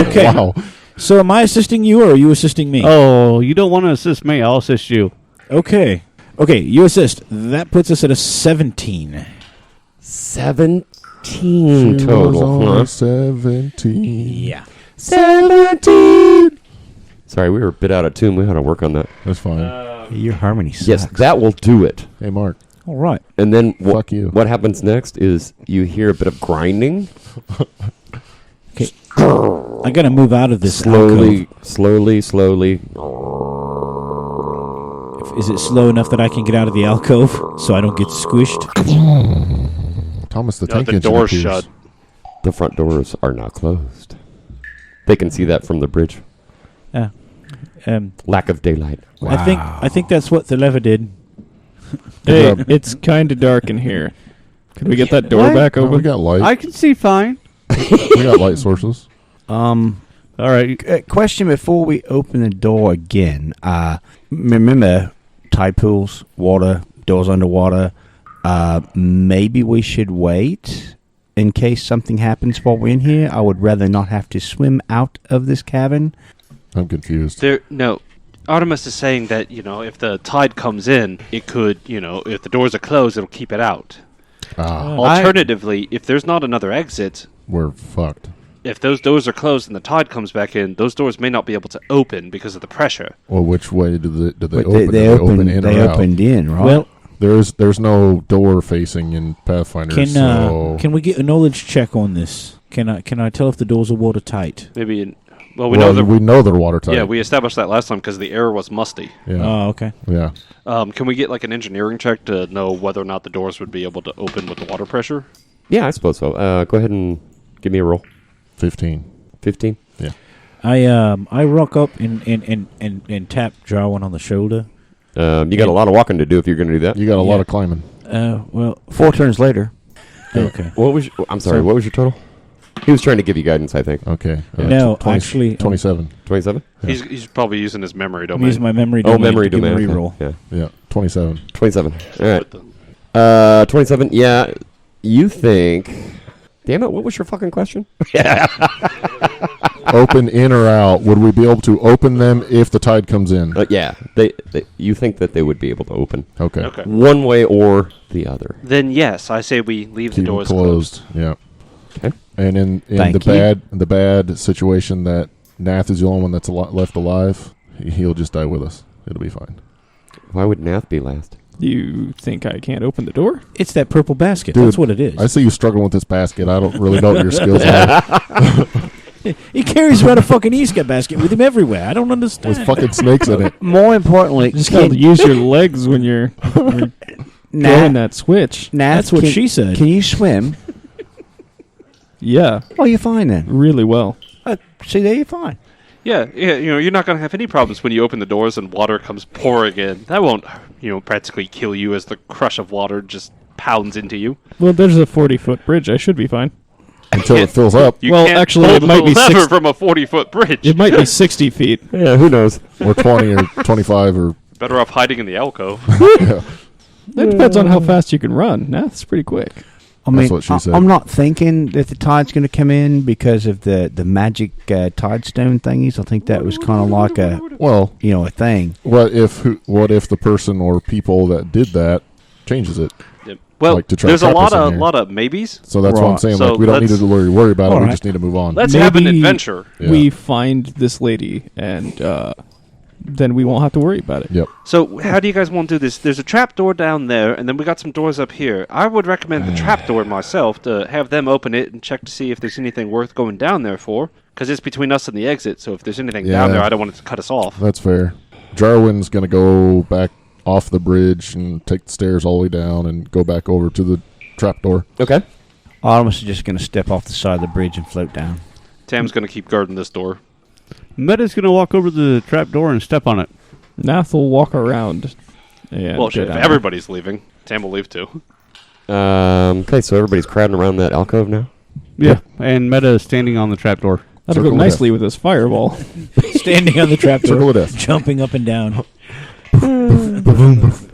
Okay. Wow. So am I assisting you or are you assisting me? Oh, you don't want to assist me. I'll assist you. Okay. Okay, you assist. That puts us at a 17. 17 total. Huh? 17. Yeah. 17. Sorry, we were a bit out of tune. We had to work on that. That's fine. Your harmony sucks. Yes, that will do it. Hey, Mark. All right. And then Fuck you. what happens next is you hear a bit of grinding. Okay. I got to move out of this Slowly. alcove. Is it slow enough that I can get out of the alcove so I don't get squished? Thomas the No, Tank the Engine door's appears. shut. The front doors are not closed. They can see that from the bridge. Lack of daylight. I think that's what the lever did. Hey, it's kind of dark in here. Can we get that door What? back No, we open? got light. I can see fine. We got light sources. All right. Question before we open the door again. Remember tide pools, water, doors underwater. Maybe we should wait in case something happens while we're in here. I would rather not have to swim out of this cabin. I'm confused. No. Artemis is saying that, if the tide comes in, it could, if the doors are closed, it'll keep it out. Alternatively, if there's not another exit, We're fucked. if those doors are closed and the tide comes back in, those doors may not be able to open because of the pressure. Well, which way do they But open? they Do they open in they or out? opened in, right? Well, There's no door facing in Pathfinder. can we get a knowledge check on this? Can I tell if the doors are watertight? Maybe, we we know that. know they're watertight. Yeah, we established that last time because the air was musty. Yeah. Oh, okay. Yeah. Can we get like an engineering check to know whether or not the doors would be able to open with the water pressure? Yeah, I suppose so. Go ahead and give me a roll. 15. 15. Yeah. I rock up and tap Jarwin on the shoulder. You got a lot of walking to do if you're going to do that. You got a lot of climbing. Well, 4 turns later. okay. I'm sorry, what was your total? He was trying to give you guidance, I think. Okay. No, actually, 27. 27? Yeah. He's probably using his memory I'm domain. using my memory Oh, domain memory to give domain. a okay. reroll. Yeah. Yeah. 27. 27. All right. 27. Yeah. You think. Damn it, what was your fucking question? Open in or out. Would we be able to open them if the tide comes in? Yeah. You think that they would be able to open. Okay. Okay. One way or the other. Then yes, I say we leave the Keep them doors closed. Yeah. Okay. And in Thank the bad situation that Nath is the only one that's left alive, he'll just die with us. It'll be fine. Why would Nath be last? You think I can't open the door? It's that purple basket. Dude, That's what it is. I see you struggling with this basket. I don't really know what your skills are He carries around a fucking Easter basket with him everywhere. I don't understand. with fucking snakes in it. More importantly, Just got to use your legs when you're throwing that switch. That's what she said. Can you swim? Yeah, Oh, you're fine then. really well. See, there you're fine. Yeah, you're not going to have any problems when you open the doors and water comes pouring in. That won't, practically kill you as the crush of water just pounds into you. Well, there's a 40-foot bridge. I should be fine. Until it fills up. You Well, can't actually, hold it might the be lever 6 from a 40-foot bridge. It might be 60 feet. Yeah, who knows? Or 20 or 25 or... Better off hiding in the alcove. Yeah. That depends on how fast you can run. That's pretty quick. I That's mean, what she said. I'm not thinking that the tide's going to come in because of the magic tide stone thingies. I think that was kind of like a Well, a thing. what if the person or people that did that changes it? Yep. Well, Like to try there's to a trap us lot in here. of maybes. So that's what I'm Right. saying. So Like we don't need let's- to worry about it. All We right. just need to move on. Let's have an Maybe- adventure. Yeah. We find this lady and then we won't have to worry about it. Yep. So how do you guys want to do this? There's a trap door down there, and then we got some doors up here. I would recommend the trap door myself to have them open it and check to see if there's anything worth going down there for, because it's between us and the exit. So if there's anything down there, I don't want it to cut us off. That's fair. Jarwin's going to go back off the bridge and take the stairs all the way down and go back over to the trapdoor. Okay. Artemis is just going to step off the side of the bridge and float down. Tam's going to keep guarding this door. Meta's going to walk over to the trap door and step on it. Nath will walk around. And Well, shit, if everybody's leaving, Tam will leave too. Okay, so everybody's crowding around that alcove now? Yeah. And Meta is standing on the trap door. That'll Circle go of nicely with this fireball. Standing on the trapdoor, Circle of death. jumping up and down.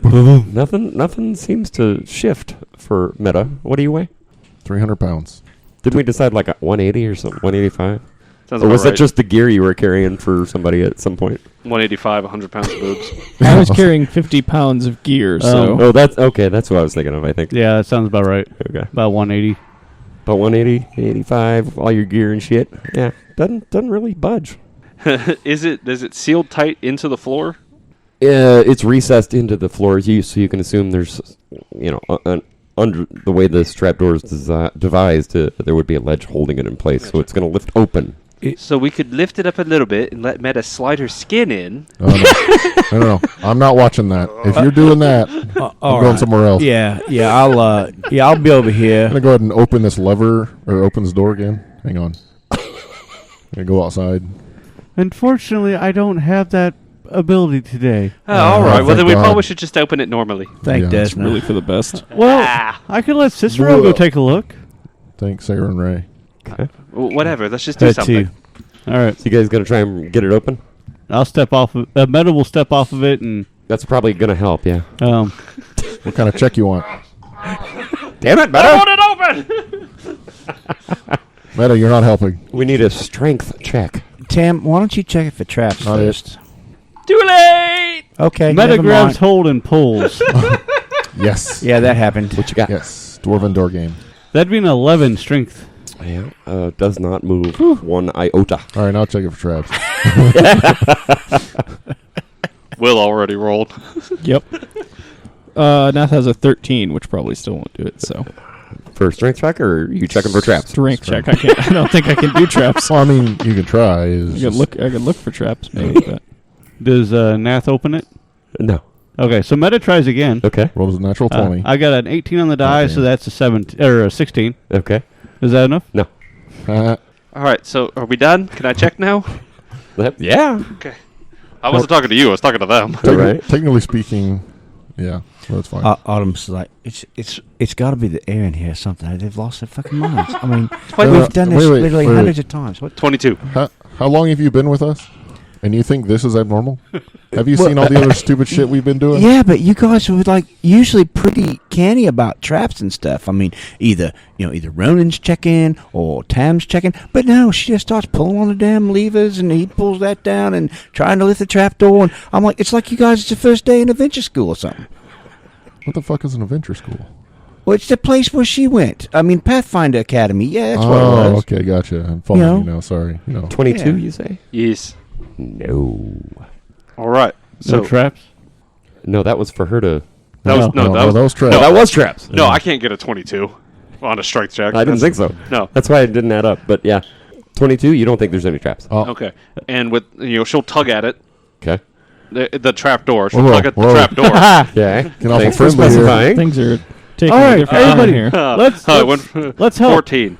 Nothing seems to shift for Meta. What do you weigh? 300 pounds. Did we decide like a 180 or something? 185? Sounds Or about was right. that just the gear you were carrying for somebody at some point? 185, 100 pounds of boobs? I was carrying 50 pounds of gear, so... Oh, that's okay. That's what I was thinking of, I think. Yeah, that sounds about right. Okay. About 180. About 180, 85, all your gear and shit. Yeah, doesn't really budge. Is it sealed tight into the floor? It's recessed into the floor, so you can assume there's, under the way this trapdoor is devised, there would be a ledge holding it in place, so it's going to lift open. So we could lift it up a little bit and let Meta slide her skin in. Oh, no. I'm not watching that. If you're doing that, I'm going somewhere else. Yeah, I'll be over here. I'm going to go ahead and open this lever, or open this door again. Hang on. I'm going to go outside. Unfortunately, I don't have that ability today. Oh, all right. Well, thank then we God. probably should just open it normally. Thank Yeah. Desna. Really for the best. Well, I could let Cicero go take a look. Thanks, Sarah and Ray. Okay. Whatever. Let's just do Her something. too. All right. So you guys going to try and get it open? I'll step off. Meta will step off of it, and That's probably going to help, yeah. What kind of check you want? Damn it, I Meta! want it open! Meta, you're not helping. We need a strength check. Tam, why don't you check it for traps Not first? Too late! Okay, Meta never grabs mind. hold and pulls. Yes. Yeah, that happened. What you got? Yes. Dwarven door game. That'd be an 11 strength. Yeah, does not move one iota. All right, now check it for traps. Will already rolled. Yep. Nath has a 13, which probably still won't do it, so... For a strength check, or are you checking for traps? Strength check. I don't think I can do traps. Well, I mean, you can try. I could look for traps, maybe, but... Does Nath open it? No. Okay, so Meta tries again. Okay. Rolled as a natural 20. I got an 18 on the die, so damn. that's a 17 or a 16. Okay. Is that enough? No. All right, so are we done? Can I check now? Yeah. Okay. I wasn't talking to you. I was talking to them. All right. Technically speaking, yeah, that's fine. Autumn's like, it's got to be the air in here or something. They've lost their fucking minds. I mean, Wait, we've done this wait, literally wait. hundreds of times. What? 22. How long have you been with us? And you think this is abnormal? Have you seen all the other stupid shit we've been doing? Yeah, but you guys were like usually pretty canny about traps and stuff. I mean, either Ronan's checking or Tam's checking, but no, she just starts pulling on the damn levers, and he pulls that down and trying to lift the trap door. And I'm like, it's like you guys, it's your first day in adventure school or something. What the fuck is an adventure school? Well, it's the place where she went. I mean, Pathfinder Academy. Yeah, that's what it Oh, was. okay, gotcha. I'm following You you know? now. Sorry. 22, Yeah. you say? Yes. No. All right. No So traps? No, that was for her to... that was No, that was traps. Oh, that was traps. no. I can't get a 22 on a strength check. I didn't think so. No. That's why it didn't add up. But yeah, 22, you don't think there's any traps. Oh, Okay. And with she'll tug at it. Okay. The trap door. She'll Whoa, tug at the whoa. trap door. Okay. Get awful Thanks for friendly here. specifying. Things are taking All a right, different everybody. turn here. Let's help. 14.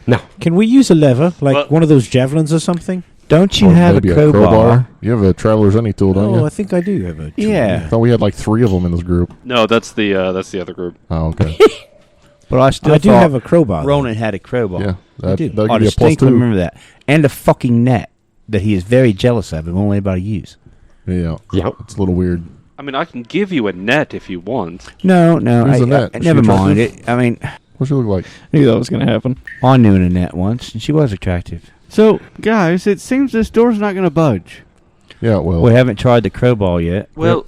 No. Can we use a lever, like Well- one of those javelins or something? Don't you Or have a maybe crowbar? You have a traveler's any tool, don't Oh, you? I think I do have a. Yeah. I thought we had like 3 of them in this group. No, that's the other group. Oh, okay. But I still I do thought have a crowbar. though. Ronan had a crowbar. Yeah, I do. that'll I give you a plus distinctly 2. remember that. And a fucking net that he is very jealous of and won't let anybody use. Yeah, Yep. it's a little weird. I mean, I can give you a net if you want. No, Who's the net? I Is she never mind attractive? it. I mean, What's she look like? I knew that was going to happen. I knew a net once, and she was attractive. So, guys, it seems this door's not going to budge. Yeah, well, We haven't tried the crowbar yet. Well,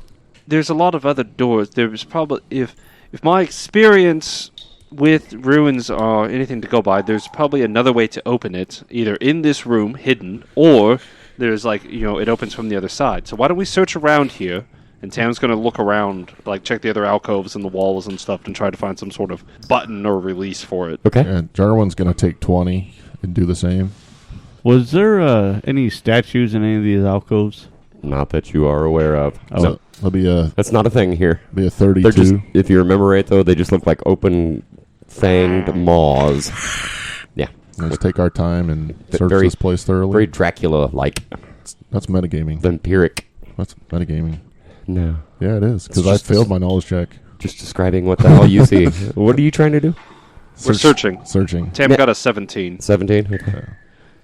there's a lot of other doors. There's probably if my experience with ruins are anything to go by, there's probably another way to open it, either in this room hidden or there's like, it opens from the other side. So why don't we search around here? And Tam's going to look around, like check the other alcoves and the walls and stuff and try to find some sort of button or release for it. Okay. And Jarwin's going to take 20 and do the same. Was there any statues in any of these alcoves? Not that you are aware of. Oh. So That'll be a that's not a thing here. 32. They're just, if you remember right, though, they just look like open fanged maws. Yeah. Let's take our time and But search very- this place thoroughly. Very Dracula-like. That's metagaming. Vampiric. That's metagaming. No. Yeah, it is. Because It's I just- failed my knowledge check. Just describing what the hell you see. What are you trying to do? We're searching. Searching. Tam got a 17. 17? Okay.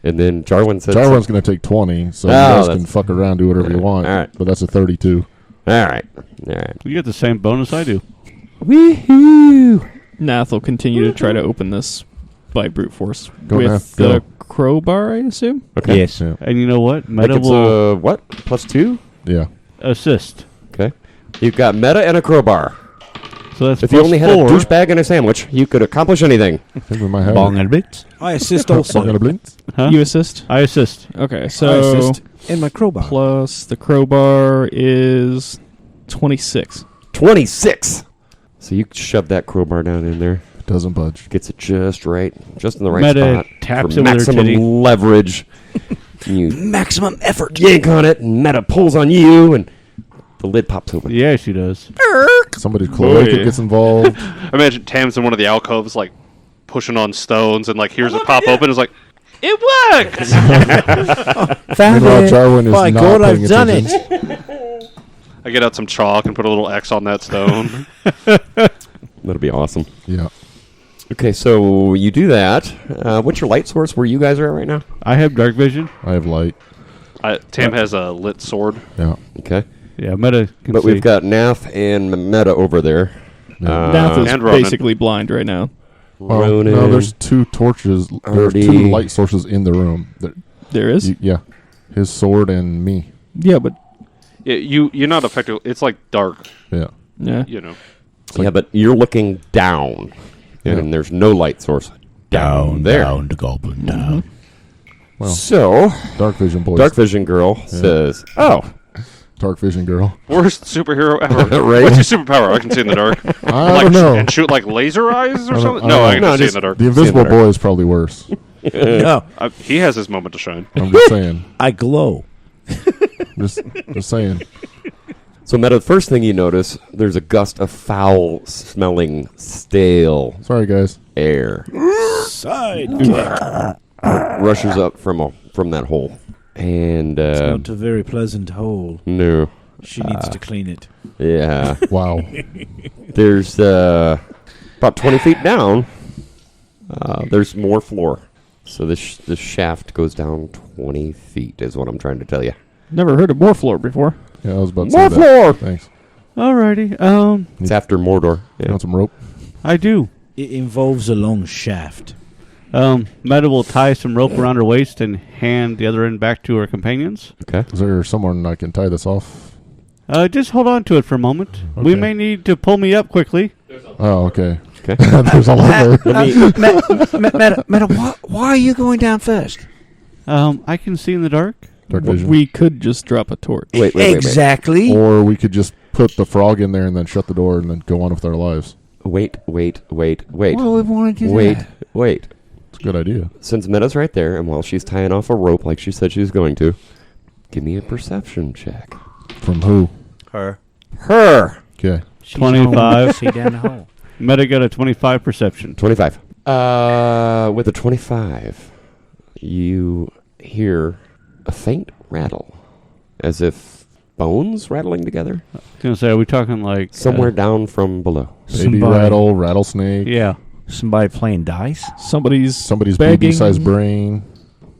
And then Jarwin said... Jarwin's going to take 20, so Oh, you guys can that's- fuck around, do whatever you want. All right. But that's a 32. All right. All right. You get the same bonus I do. Woohoo! Nath will continue to try to open this by brute force Go, with Nath, the go. crowbar, I assume. Okay. Yes. Yeah. And you know what? Like Meta it's will what? +2? Yeah. assist. Okay. You've got meta and a crowbar. So that's If you plus only had a 4. douchebag and a sandwich, you could accomplish anything. I think we might have Bong and bit. I assist Bong also. and a blint. Huh? You assist? I assist. Okay, I so assist in my crowbar. plus the crowbar is 26. 26! So you shove that crowbar down in there. It doesn't budge. Gets it just right. Just in the right Meta spot. taps for it with her maximum titty. leverage. You Maximum effort. yank on it, and meta pulls on you, and the lid pops open. Yeah, she does. Somebody's cloaca yeah. gets involved. Imagine Tam's in one of the alcoves, like, pushing on stones, and, like, hears it pop open. It's like, it worked! Found Meanwhile, it. Jarwin is By not God, paying I've done attention. it. I get out some chalk and put a little X on that stone. That'll be awesome. Yeah. Okay, so you do that. What's your light source where you guys are at right now? I have dark vision. I have light. Tam has a lit sword. Yeah. Okay. Yeah, Meta can But see. we've got Nath and Meta over there. Nath is and Ronan. basically blind right now. Well, Ronan. no, there's 2 torches. There's 2 Already- light sources in the room. There is? Yeah. His sword and me. Yeah, but Yeah, you're not effective. It's like dark, Yeah. yeah. Yeah, but you're looking down, and Yeah. there's no light source down there. Down the goblin. Down. Well, So, dark vision boys. Dark Vision Girl says, "Oh, Dark vision girl. Worst superhero ever. Right. What's your superpower? I can see in the dark. I Like don't know. and shoot like laser eyes or I don't- something. I No, don't I can know. just see in Just the dark. The invisible dark. boy is probably worse. No, He has his moment to shine. I'm just saying. I glow. Just saying. So, Meta, the first thing you notice, there's a gust of foul-smelling, stale Sorry, guys. air Side. rushes up from that hole, and It's not a very pleasant hole. no, She needs to clean it. yeah, Wow. there's about 20 feet down. There's more floor, so this shaft goes down 20 feet. Is what I'm trying to tell you. Never heard of Morphloor before. Yeah, I was about to More say that. floor. Thanks. Alrighty. It's after Mordor. You Yeah. want some rope? I do. It involves a long shaft. Meta will tie some rope around her waist and hand the other end back to her companions. Okay. Is there someone I can tie this off? Just hold on to it for a moment. We Okay. may need to pull me up quickly. Oh, okay. Okay. There's a lot there. Meta, why are you going down first? I can see in the dark. Dark vision. We could just drop a torch. Wait. Exactly. Or we could just put the frog in there and then shut the door and then go on with our lives. Wait. Why would we want to do that? Wait. It's a good idea. Since Meta's right there, and while she's tying off a rope like she said she was going to, give me a perception check. From who? Her. Her. Okay. 25. See down the hole. Meta got a 25 perception. 25. With a 25, you hear a faint rattle, as if bones rattling together, I was gonna say, are we talking like somewhere down from below. Baby rattle, rattlesnake. Yeah. Somebody playing dice? Somebody's Somebody's begging. BB-sized brain.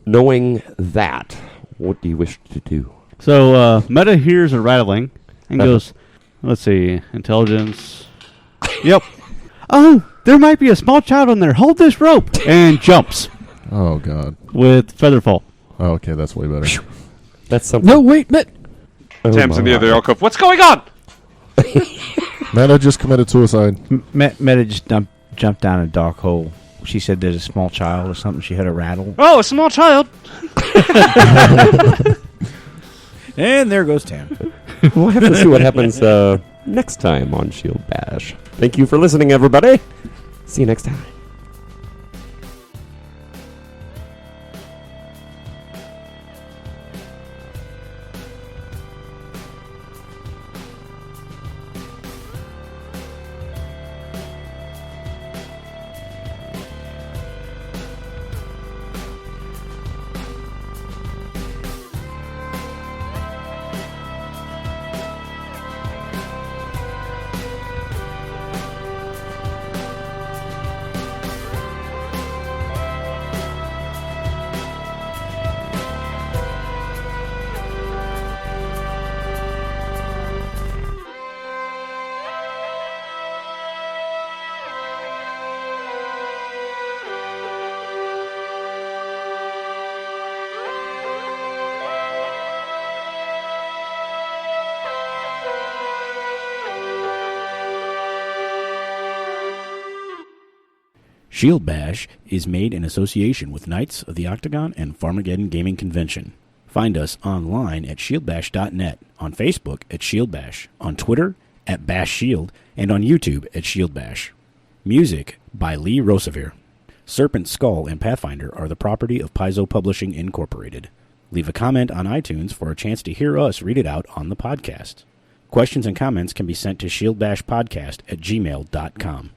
Knowing that, what do you wish to do? So Meta hears a rattling and goes, let's see, intelligence. Yep. Oh, there might be a small child on there. Hold this rope. And jumps Oh, God. with Featherfall. Oh, okay, that's way better. That's something. No, wait, Met. Oh Tam's in my. the other alcove. What's going on? Meta just committed suicide. Meta just jumped down a dark hole. She said there's a small child or something. She heard a rattle. Oh, a small child. And there goes Tam. We'll have to see what happens next time on Shield Bash. Thank you for listening, everybody. See you next time. Shield Bash is made in association with Knights of the Octagon and Farmageddon Gaming Convention. Find us online at shieldbash.net, on Facebook at Shield Bash, on Twitter at Bash Shield, and on YouTube at Shield Bash. Music by Lee Rosevere. Serpent, Skull, and Pathfinder are the property of Paizo Publishing Inc. Leave a comment on iTunes for a chance to hear us read it out on the podcast. Questions and comments can be sent to shieldbashpodcast@gmail.com.